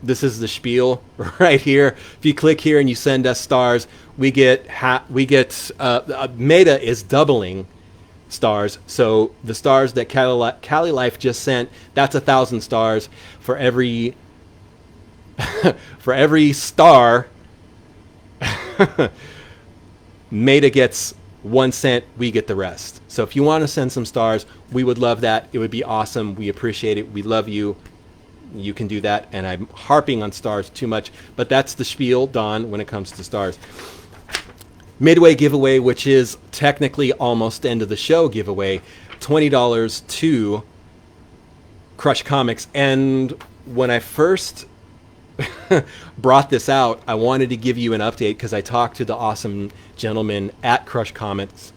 this is the spiel right here. If you click here and you send us stars, we get Meta is doubling stars. So the stars that Cali Life just sent, that's 1,000 stars. For every star, Meta gets 1 cent, we get the rest. So if you want to send some stars, we would love that. It would be awesome. We appreciate it. We love you. You can do that. And I'm harping on stars too much, but that's the spiel, Don, when it comes to stars. Midway Giveaway, which is technically almost end of the show giveaway, $20 to Crush Comics. And when I first brought this out, I wanted to give you an update because I talked to the awesome gentleman at Crush Comics.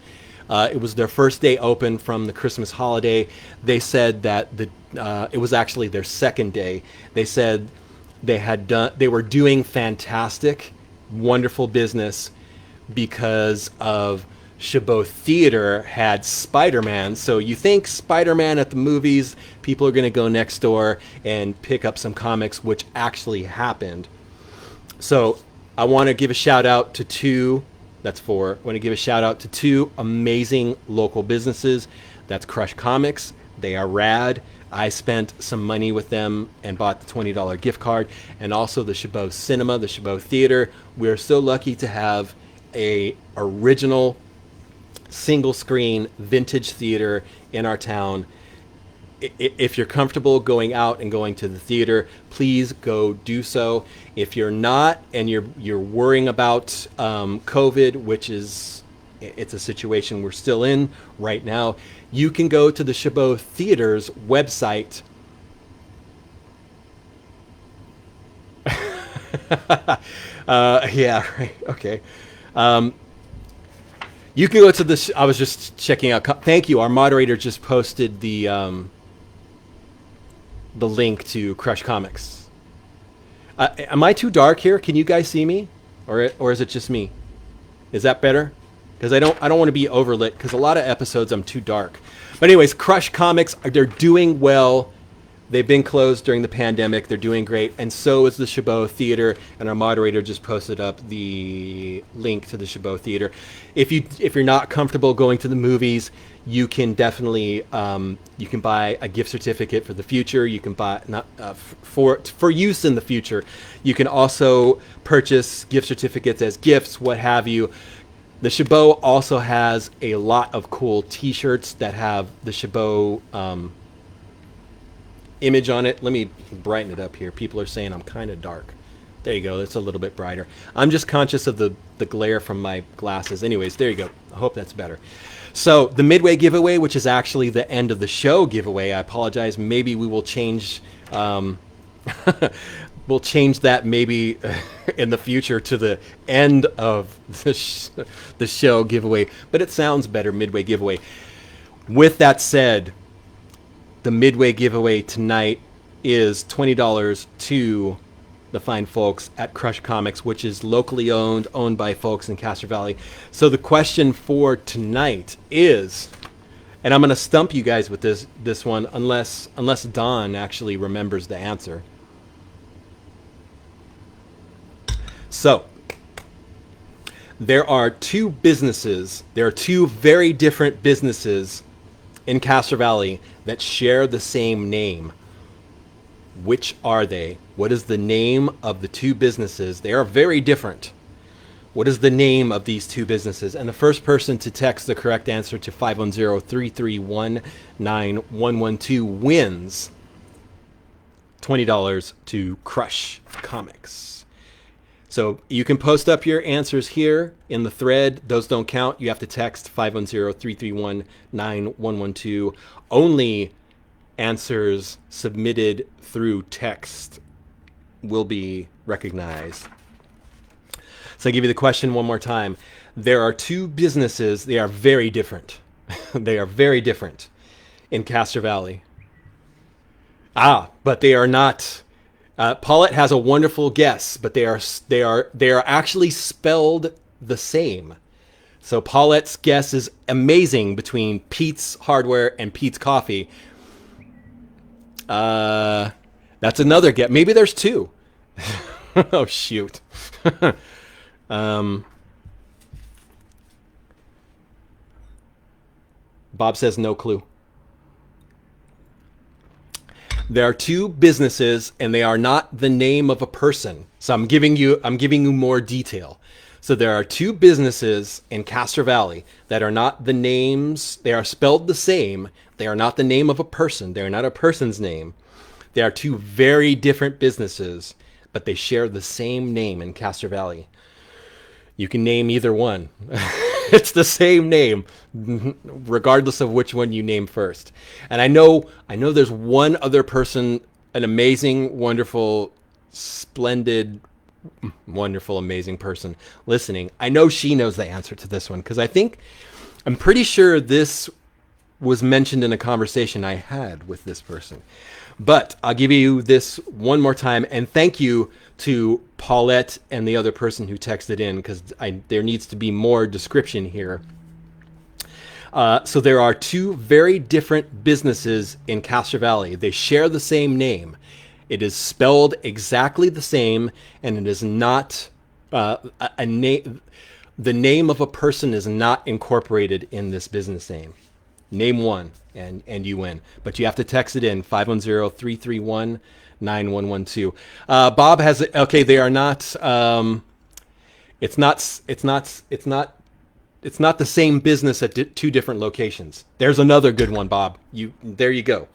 It was their first day open from the Christmas holiday. They said that it was actually their second day. They said they were doing fantastic, wonderful business because of Chabot Theater had Spider-Man. So you think Spider-Man at the movies, people are going to go next door and pick up some comics, which actually happened. So I want to give a shout out to two amazing local businesses. That's Crush Comics. They are rad. I spent some money with them and bought the $20 gift card. And also the Chabot Cinema, the Chabot Theater. We're so lucky to have a original single screen vintage theater in our town. If you're comfortable going out and going to the theater, please go do so. If you're not and you're worrying about COVID, which it's a situation we're still in right now, you can go to the Chabot Theater's website. Yeah, right. Okay. You can go to this. I was just checking out. Thank you. Our moderator just posted the link to Crush Comics. Am I too dark here? Can you guys see me, or is it just me? Is that better? Because I don't want to be overlit. Because a lot of episodes I'm too dark. But anyways, Crush Comics, they're doing well. They've been closed during the pandemic. They're doing great, and so is the Chabot Theater. And our moderator just posted up the link to the Chabot Theater. If you're not comfortable going to the movies, you can definitely you can buy a gift certificate for the future. You can buy for use in the future. You can also purchase gift certificates as gifts, what have you. The Chabot also has a lot of cool T-shirts that have the Chabot image on it. Let me brighten it up here. People are saying I'm kind of dark. There you go. It's a little bit brighter. I'm just conscious of the glare from my glasses. Anyways, there you go. I hope that's better. So the Midway Giveaway, which is actually the end of the show giveaway. I apologize. Maybe we will change. We'll change that maybe in the future to the end of the show giveaway. But it sounds better, Midway Giveaway. With that said, the Midway giveaway tonight is $20 to the fine folks at Crush Comics, which is locally owned by folks in Castro Valley. So the question for tonight is, and I'm going to stump you guys with this one, unless Don actually remembers the answer. So there are two businesses. There are two very different businesses in Castro Valley that share the same name. Which are they? What is the name of the two businesses? They are very different. What is the name of these two businesses? And the first person to text the correct answer to 510-331-9112 wins $20 to Crush Comics. So you can post up your answers here in the thread. Those don't count. You have to text 510-331-9112. Only answers submitted through text will be recognized. So I give you the question one more time. There are two businesses. They are very different. They are very different in Castro Valley. But they are not. Paulette has a wonderful guess, but they are actually spelled the same. So Paulette's guess is amazing between Pete's Hardware and Pete's Coffee. That's another guess. Maybe there's two. Oh shoot. Bob says no clue. There are two businesses, and they are not the name of a person. So I'm giving you more detail. So there are two businesses in Castro Valley that are not the names. They are spelled the same. They are not the name of a person. They are not a person's name. They are two very different businesses, but they share the same name in Castro Valley. You can name either one. It's the same name, regardless of which one you name first. And I know there's one other person, an amazing, wonderful, splendid, wonderful, amazing person listening. I know she knows the answer to this one, because I'm pretty sure this was mentioned in a conversation I had with this person. But I'll give you this one more time, and thank you to Paulette and the other person who texted in, because there needs to be more description here. So there are two very different businesses in Castro Valley. They share the same name. It is spelled exactly the same, and it is not a name. The name of a person is not incorporated in this business name. Name one, and you win. But you have to text it in 510-331-9112. Bob has it. Okay, they are not. It's not the same business at two different locations. There's another good one, Bob. There you go.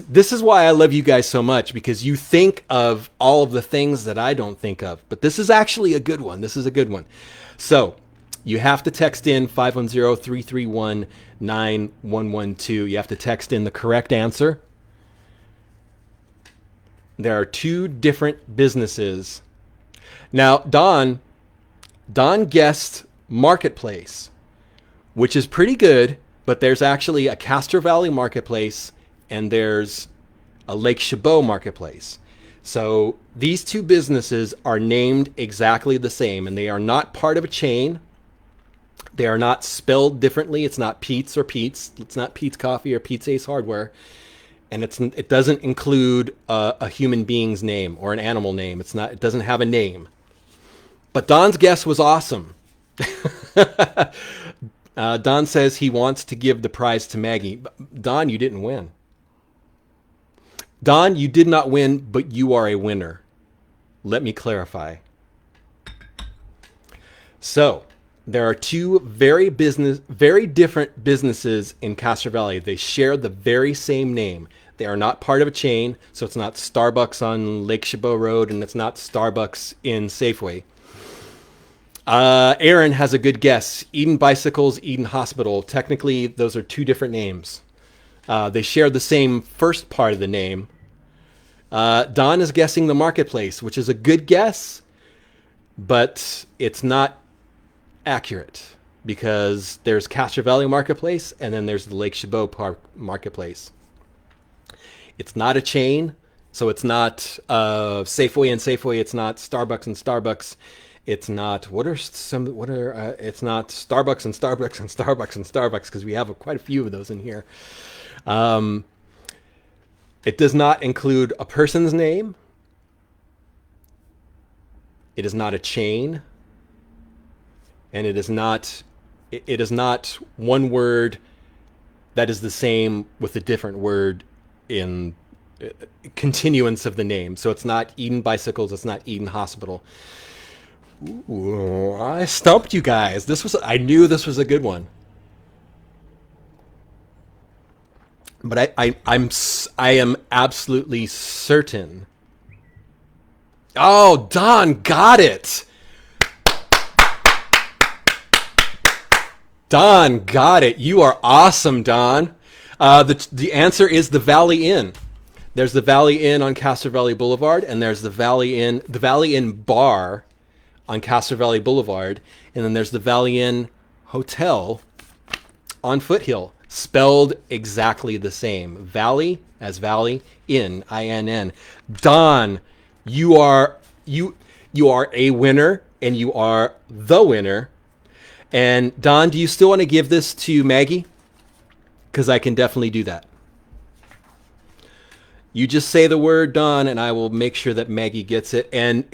This is why I love you guys so much, because you think of all of the things that I don't think of. But this is actually a good one. This is a good one. So you have to text in 510-331-9112. You have to text in the correct answer. There are two different businesses. Now, Don guessed Marketplace, which is pretty good, but there's actually a Castro Valley Marketplace and there's a Lake Chabot Marketplace. So these two businesses are named exactly the same, and they are not part of a chain. They are not spelled differently. It's not Pete's or Pete's. It's not Pete's Coffee or Pete's Ace Hardware. And it doesn't include a human being's name or an animal name. It doesn't have a name. But Don's guess was awesome. Don says he wants to give the prize to Maggie. Don, you didn't win. Don, you did not win, but you are a winner. Let me clarify. So there are two very different businesses in Castro Valley. They share the very same name. They are not part of a chain, so it's not Starbucks on Lake Chabot Road, and it's not Starbucks in Safeway. Aaron has a good guess. Eden Bicycles, Eden Hospital. Technically, those are two different names. They share the same first part of the name. Don is guessing the Marketplace, which is a good guess, but it's not accurate. because there's Castro Valley Marketplace and then there's the Lake Chabot Park Marketplace. It's not a chain, so it's not Safeway and Safeway. It's not Starbucks and Starbucks. It's not it's not Starbucks and Starbucks and Starbucks and Starbucks, because we have quite a few of those in here. It does not include a person's name. It is not a chain, and it is not one word that is the same with a different word in continuance of the name. So it's not Eden Bicycles. It's not Eden Hospital. Ooh, I stumped you guys. I knew this was a good one. But I am absolutely certain. Oh, Don got it. Don got it. You are awesome, Don. The answer is the Valley Inn. There's the Valley Inn on Castro Valley Boulevard, and there's the Valley Inn Bar on Castro Valley Boulevard, and then there's the Valley Inn Hotel on Foothill, spelled exactly the same. Valley as Valley, Inn, I-N-N. Don, you are a winner, and you are the winner. And Don, do you still want to give this to Maggie? Because I can definitely do that. You just say the word, Don, and I will make sure that Maggie gets it. And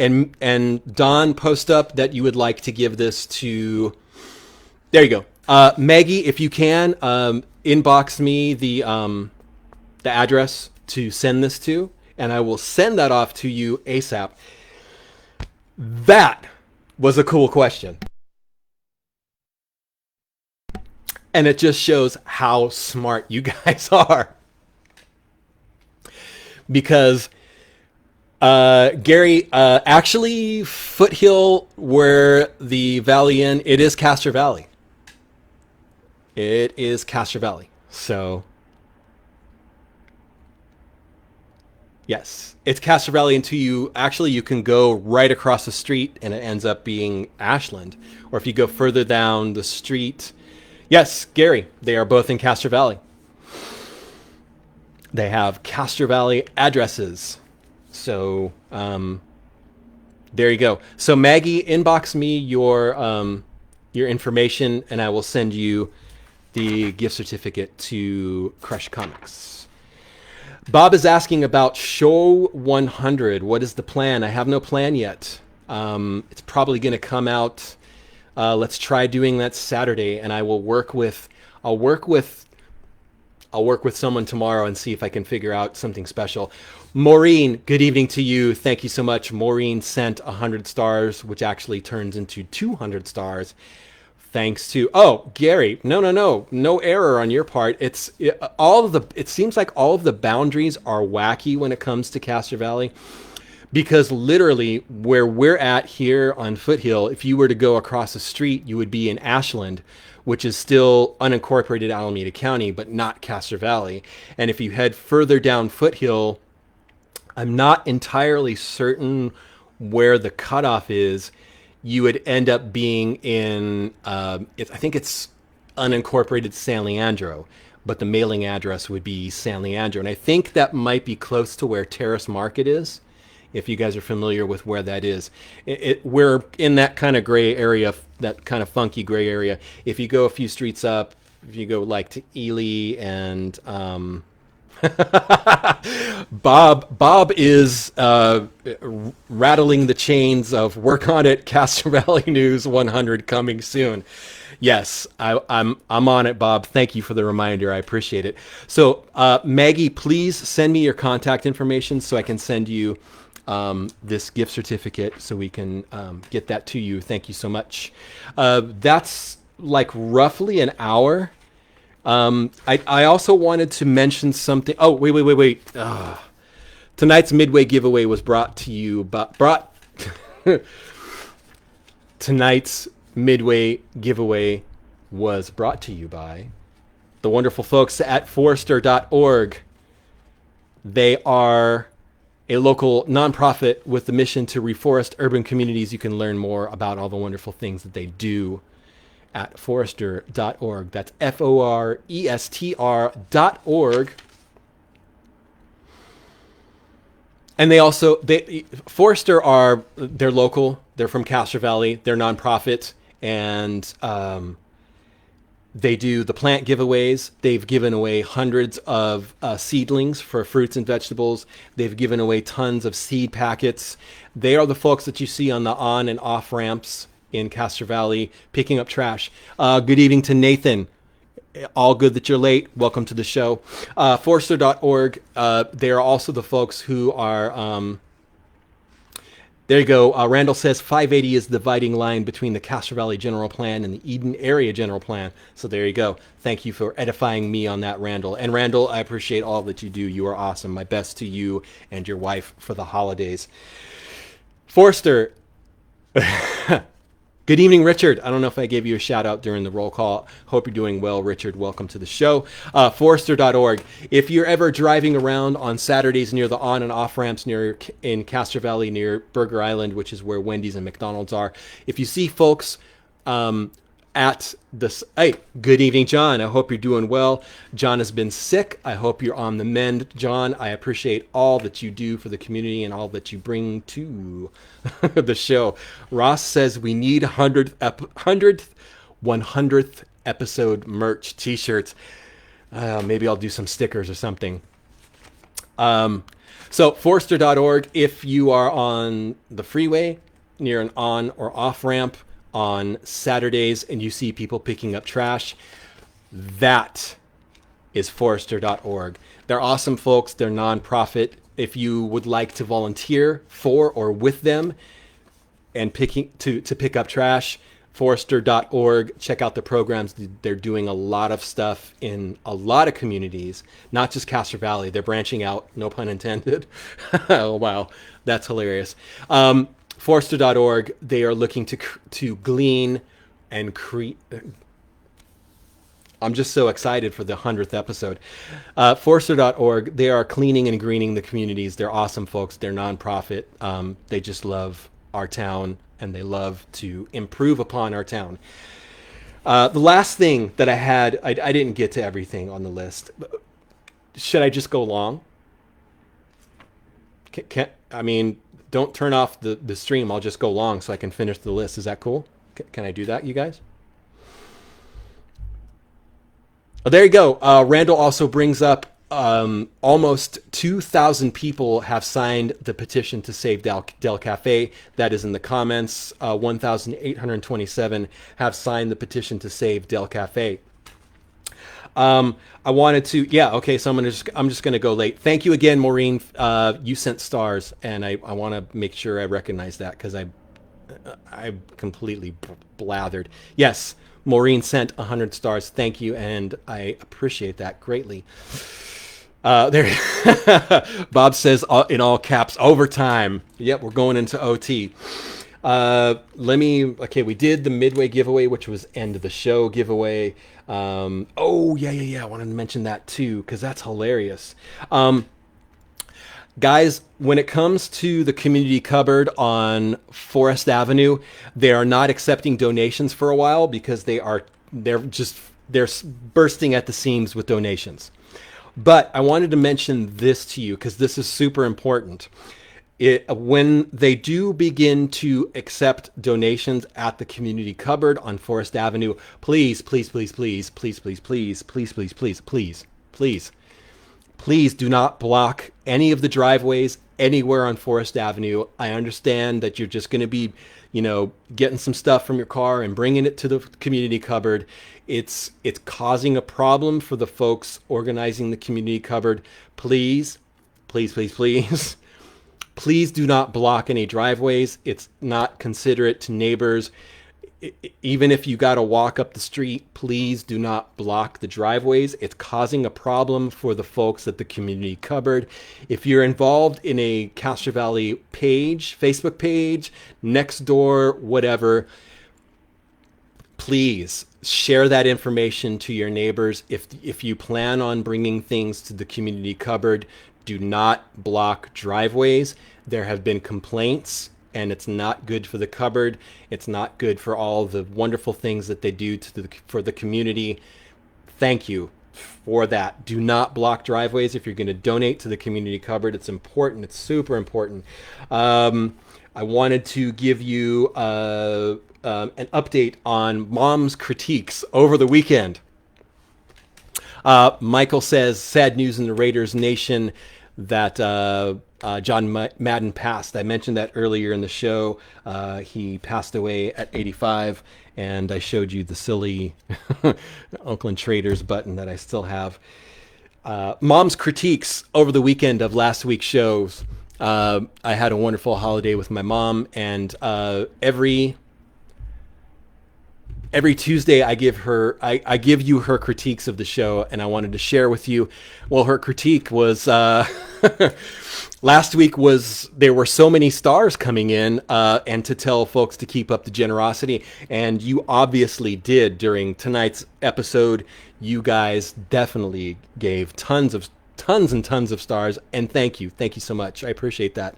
Don, post up that you would like to give this to. There you go, Maggie. If you can, inbox me the address to send this to, and I will send that off to you ASAP. That was a cool question. And it just shows how smart you guys are. Because, Gary, actually, Foothill, where the Valley Inn, it is Castro Valley. It is Castro Valley. So, yes, it's Castro Valley until you can go right across the street and it ends up being Ashland. Or if you go further down the street, yes, Gary, they are both in Castro Valley. They have Castro Valley addresses. So there you go. So Maggie, inbox me your information, and I will send you the gift certificate to Crush Comics. Bob is asking about Show 100. What is the plan? I have no plan yet. It's probably going to come out. Let's try doing that Saturday, and I'll work with someone tomorrow and see if I can figure out something special. Maureen, good evening to you. Thank you so much. Maureen sent 100 stars, which actually turns into 200 stars. Thanks to, Gary, no error on your part. It seems like all of the boundaries are wacky when it comes to Castro Valley, because literally where we're at here on Foothill, if you were to go across the street, you would be in Ashland, which is still unincorporated Alameda County, but not Castro Valley. And if you head further down Foothill, I'm not entirely certain where the cutoff is. You would end up being in, I think it's unincorporated San Leandro, but the mailing address would be San Leandro. And I think that might be close to where Terrace Market is, if you guys are familiar with where that is. We're in that kind of gray area, that kind of funky gray area. If you go a few streets up, if you go like to Ely and Bob is rattling the chains of work on it. Castro Valley News 100 coming soon. Yes, I'm on it, Bob. Thank you for the reminder. I appreciate it. So Maggie, please send me your contact information so I can send you this gift certificate so we can get that to you. Thank you so much. That's like roughly an hour. I also wanted to mention something. Oh, wait. Tonight's Midway giveaway was brought to you tonight's Midway giveaway was brought to you by the wonderful folks at Forester.org. They are a local nonprofit with the mission to reforest urban communities. You can learn more about all the wonderful things that they do at forester.org. That's forestr.org. And Forester they're local. They're from Castro Valley. They're nonprofit, and they do the plant giveaways. They've given away hundreds of seedlings for fruits and vegetables. They've given away tons of seed packets. They are the folks that you see on the on and off ramps in Castro Valley picking up trash. Good evening to Nathan. All good that you're late. Welcome to the show. Forester.org. They are also the folks who are... there you go. Randall says 580 is the dividing line between the Castro Valley General Plan and the Eden Area General Plan. So there you go. Thank you for edifying me on that, Randall. And Randall, I appreciate all that you do. You are awesome. My best to you and your wife for the holidays. Forster. Good evening, Richard. I don't know if I gave you a shout out during the roll call. Hope you're doing well, Richard. Welcome to the show. Forester.org. If you're ever driving around on Saturdays near the on and off ramps in Castro Valley near Burger Island, which is where Wendy's and McDonald's are, if you see folks at this, hey, good evening, John. I hope you're doing well. John has been sick. I hope you're on the mend, John. I appreciate all that you do for the community and all that you bring to the show. Ross says we need 100th episode merch t-shirts. Maybe I'll do some stickers or something. So Forester.org, if you are on the freeway near an on or off ramp on Saturdays and you see people picking up trash, that is Forester.org. They're awesome folks. They're nonprofit. If you would like to volunteer for or with them and to pick up trash, Forester.org. Check out the programs. They're doing a lot of stuff in a lot of communities, not just Castro Valley. They're branching out, no pun intended. Oh, wow. That's hilarious. Forester.org, they are looking to glean and create. I'm just so excited for the 100th episode. Forester.org, they are cleaning and greening the communities. They're awesome folks. They're nonprofit. They just love our town and they love to improve upon our town. The last thing that I had, I didn't get to everything on the list. Should I just go long? Don't turn off the stream. I'll just go long so I can finish the list. Is that cool? Can I do that, you guys? Oh, there you go. Randall also brings up almost 2,000 people have signed the petition to save Del Cafe. That is in the comments. 1,827 have signed the petition to save Del Cafe. I wanted to, so I'm just gonna go late. Thank you again, Maureen. You sent stars, and I want to make sure I recognize that because I completely blathered. Yes, Maureen sent 100 stars. Thank you, and I appreciate that greatly. There, Bob says in all caps, overtime. Yep, we're going into OT. We did the Midway giveaway, which was end of the show giveaway. I wanted to mention that too, because that's hilarious. Guys, when it comes to the community cupboard on Forest Avenue, they are not accepting donations for a while because they're bursting at the seams with donations. But I wanted to mention this to you because this is super important. When they do begin to accept donations at the community cupboard on Forest Avenue, please do not block any of the driveways anywhere on Forest Avenue. I understand that you're just going to be, getting some stuff from your car and bringing it to the community cupboard. It's causing a problem for the folks organizing the community cupboard. Please do not block any driveways. It's not considerate to neighbors. Even if you got to walk up the street, please do not block the driveways. It's causing a problem for the folks at the community cupboard. If you're involved in a Castro Valley page, Facebook page, Nextdoor, whatever, please share that information to your neighbors. If you plan on bringing things to the community cupboard, do not block driveways. There have been complaints and it's not good for the cupboard. It's not good for all the wonderful things that they do for the community. Thank you for that. Do not block driveways if you're going to donate to the community cupboard. It's important. It's super important. I wanted to give you an update on Mom's critiques over the weekend. Michael says, sad news in the Raiders Nation that John Madden passed. I mentioned that earlier in the show. He passed away at 85, and I showed you the silly Oakland Traders button that I still have. Mom's critiques over the weekend of last week's shows. I had a wonderful holiday with my mom, and every Tuesday I give you her critiques of the show, and I wanted to share with you. Well, her critique was last week was there were so many stars coming in, and to tell folks to keep up the generosity, and you obviously did during tonight's episode. You guys definitely gave tons and tons of stars, and thank you so much. I appreciate that.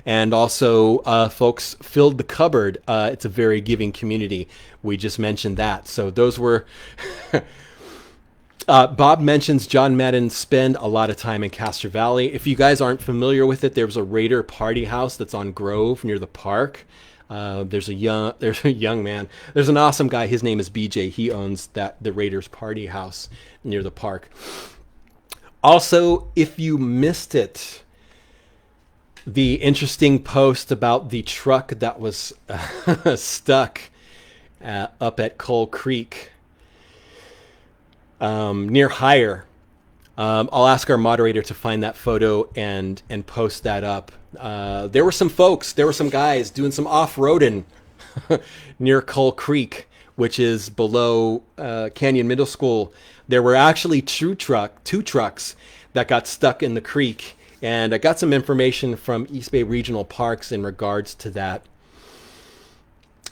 And also folks filled the cupboard. It's a very giving community. We just mentioned that, so those were Bob mentions John Madden spend a lot of time in Castro Valley. If you guys aren't familiar with it, there's a Raider party house that's on Grove near the park. There's a young man. There's an awesome guy. His name is BJ. He owns the Raiders party house near the park. Also, if you missed it, the interesting post about the truck that was stuck up at Coal Creek near Hire. I'll ask our moderator to find that photo and post that up. There were some guys doing some off-roading near Coal Creek, which is below Canyon Middle School. There were actually two trucks that got stuck in the creek, and I got some information from East Bay Regional Parks in regards to that.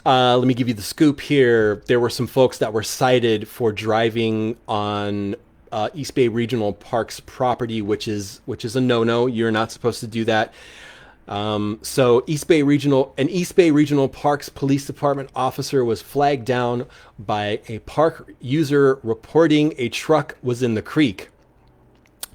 Let me give you the scoop here. There were some folks that were cited for driving on East Bay Regional Parks property, which is a no-no. You're not supposed to do that. So East Bay Regional Parks Police Department officer was flagged down by a park user reporting a truck was in the creek.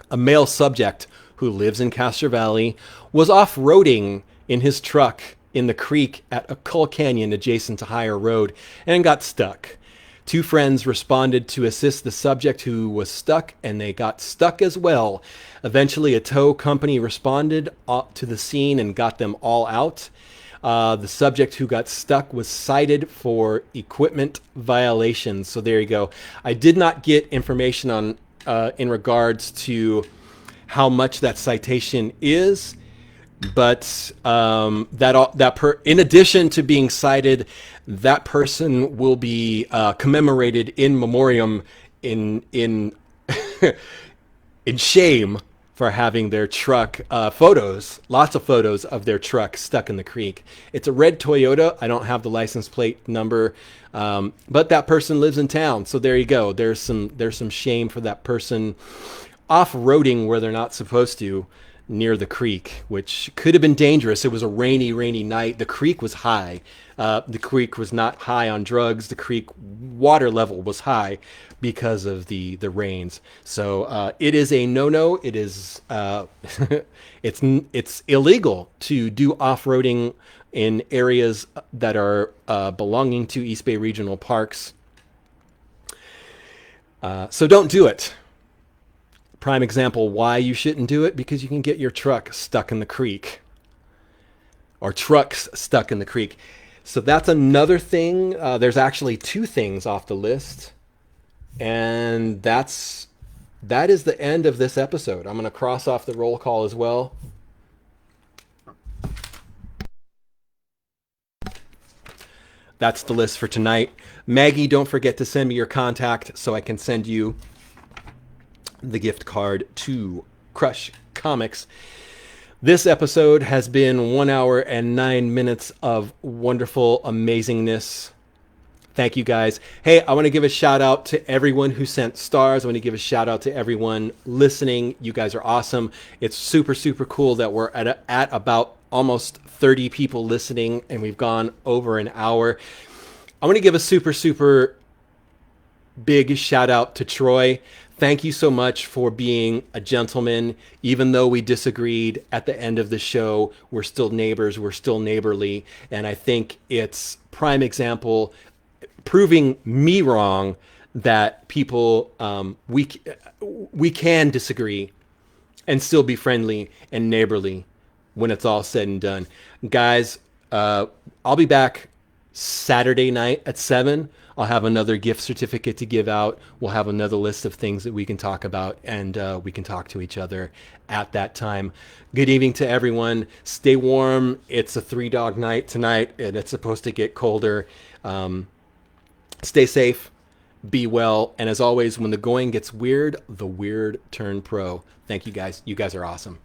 A male subject who lives in Castro Valley was off-roading in his truck in the creek at a Coal Canyon adjacent to Higher Road and got stuck. Two friends responded to assist the subject who was stuck, and they got stuck as well. Eventually, a tow company responded to the scene and got them all out. The subject who got stuck was cited for equipment violations. So there you go. I did not get information on in regards to how much that citation is, but in addition to being cited, that person will be commemorated in memoriam in in shame for having their truck lots of photos of their truck stuck in the creek. It's a red Toyota. I don't have the license plate number, but that person lives in town. So there you go. There's some shame for that person off-roading where they're not supposed to near the creek, which could have been dangerous. It was a rainy night. The creek was high. The creek was not high on drugs. The creek water level was high because of the rains. So it is a no-no. It is it's illegal to do off-roading in areas that are belonging to East Bay Regional Parks. So don't do it. Prime example why you shouldn't do it, because you can get your truck stuck in the creek, or trucks stuck in the creek. So that's another thing. There's actually two things off the list, and that is the end of this episode. I'm going to cross off the roll call as well. That's the list for tonight. Maggie, don't forget to send me your contact so I can send you the gift card to Crush Comics. This episode has been 1 hour and 9 minutes of wonderful amazingness. Thank you guys. Hey, I want to give a shout out to everyone who sent stars. I want to give a shout out to everyone listening. You guys are awesome. It's super cool that we're at about almost 30 people listening, and we've gone over an hour. I want to give a super, super big shout out to Troy. Thank you so much for being a gentleman. Even though we disagreed at the end of the show, we're still neighbors, we're still neighborly. And I think it's prime example proving me wrong that people, we can disagree and still be friendly and neighborly when it's all said and done. Guys, I'll be back Saturday night at 7. I'll have another gift certificate to give out. We'll have another list of things that we can talk about, and we can talk to each other at that time. Good evening to everyone. Stay warm. It's a 3-dog night tonight, and it's supposed to get colder. Stay safe. Be well. And as always, when the going gets weird, the weird turn pro. Thank you guys. You guys are awesome.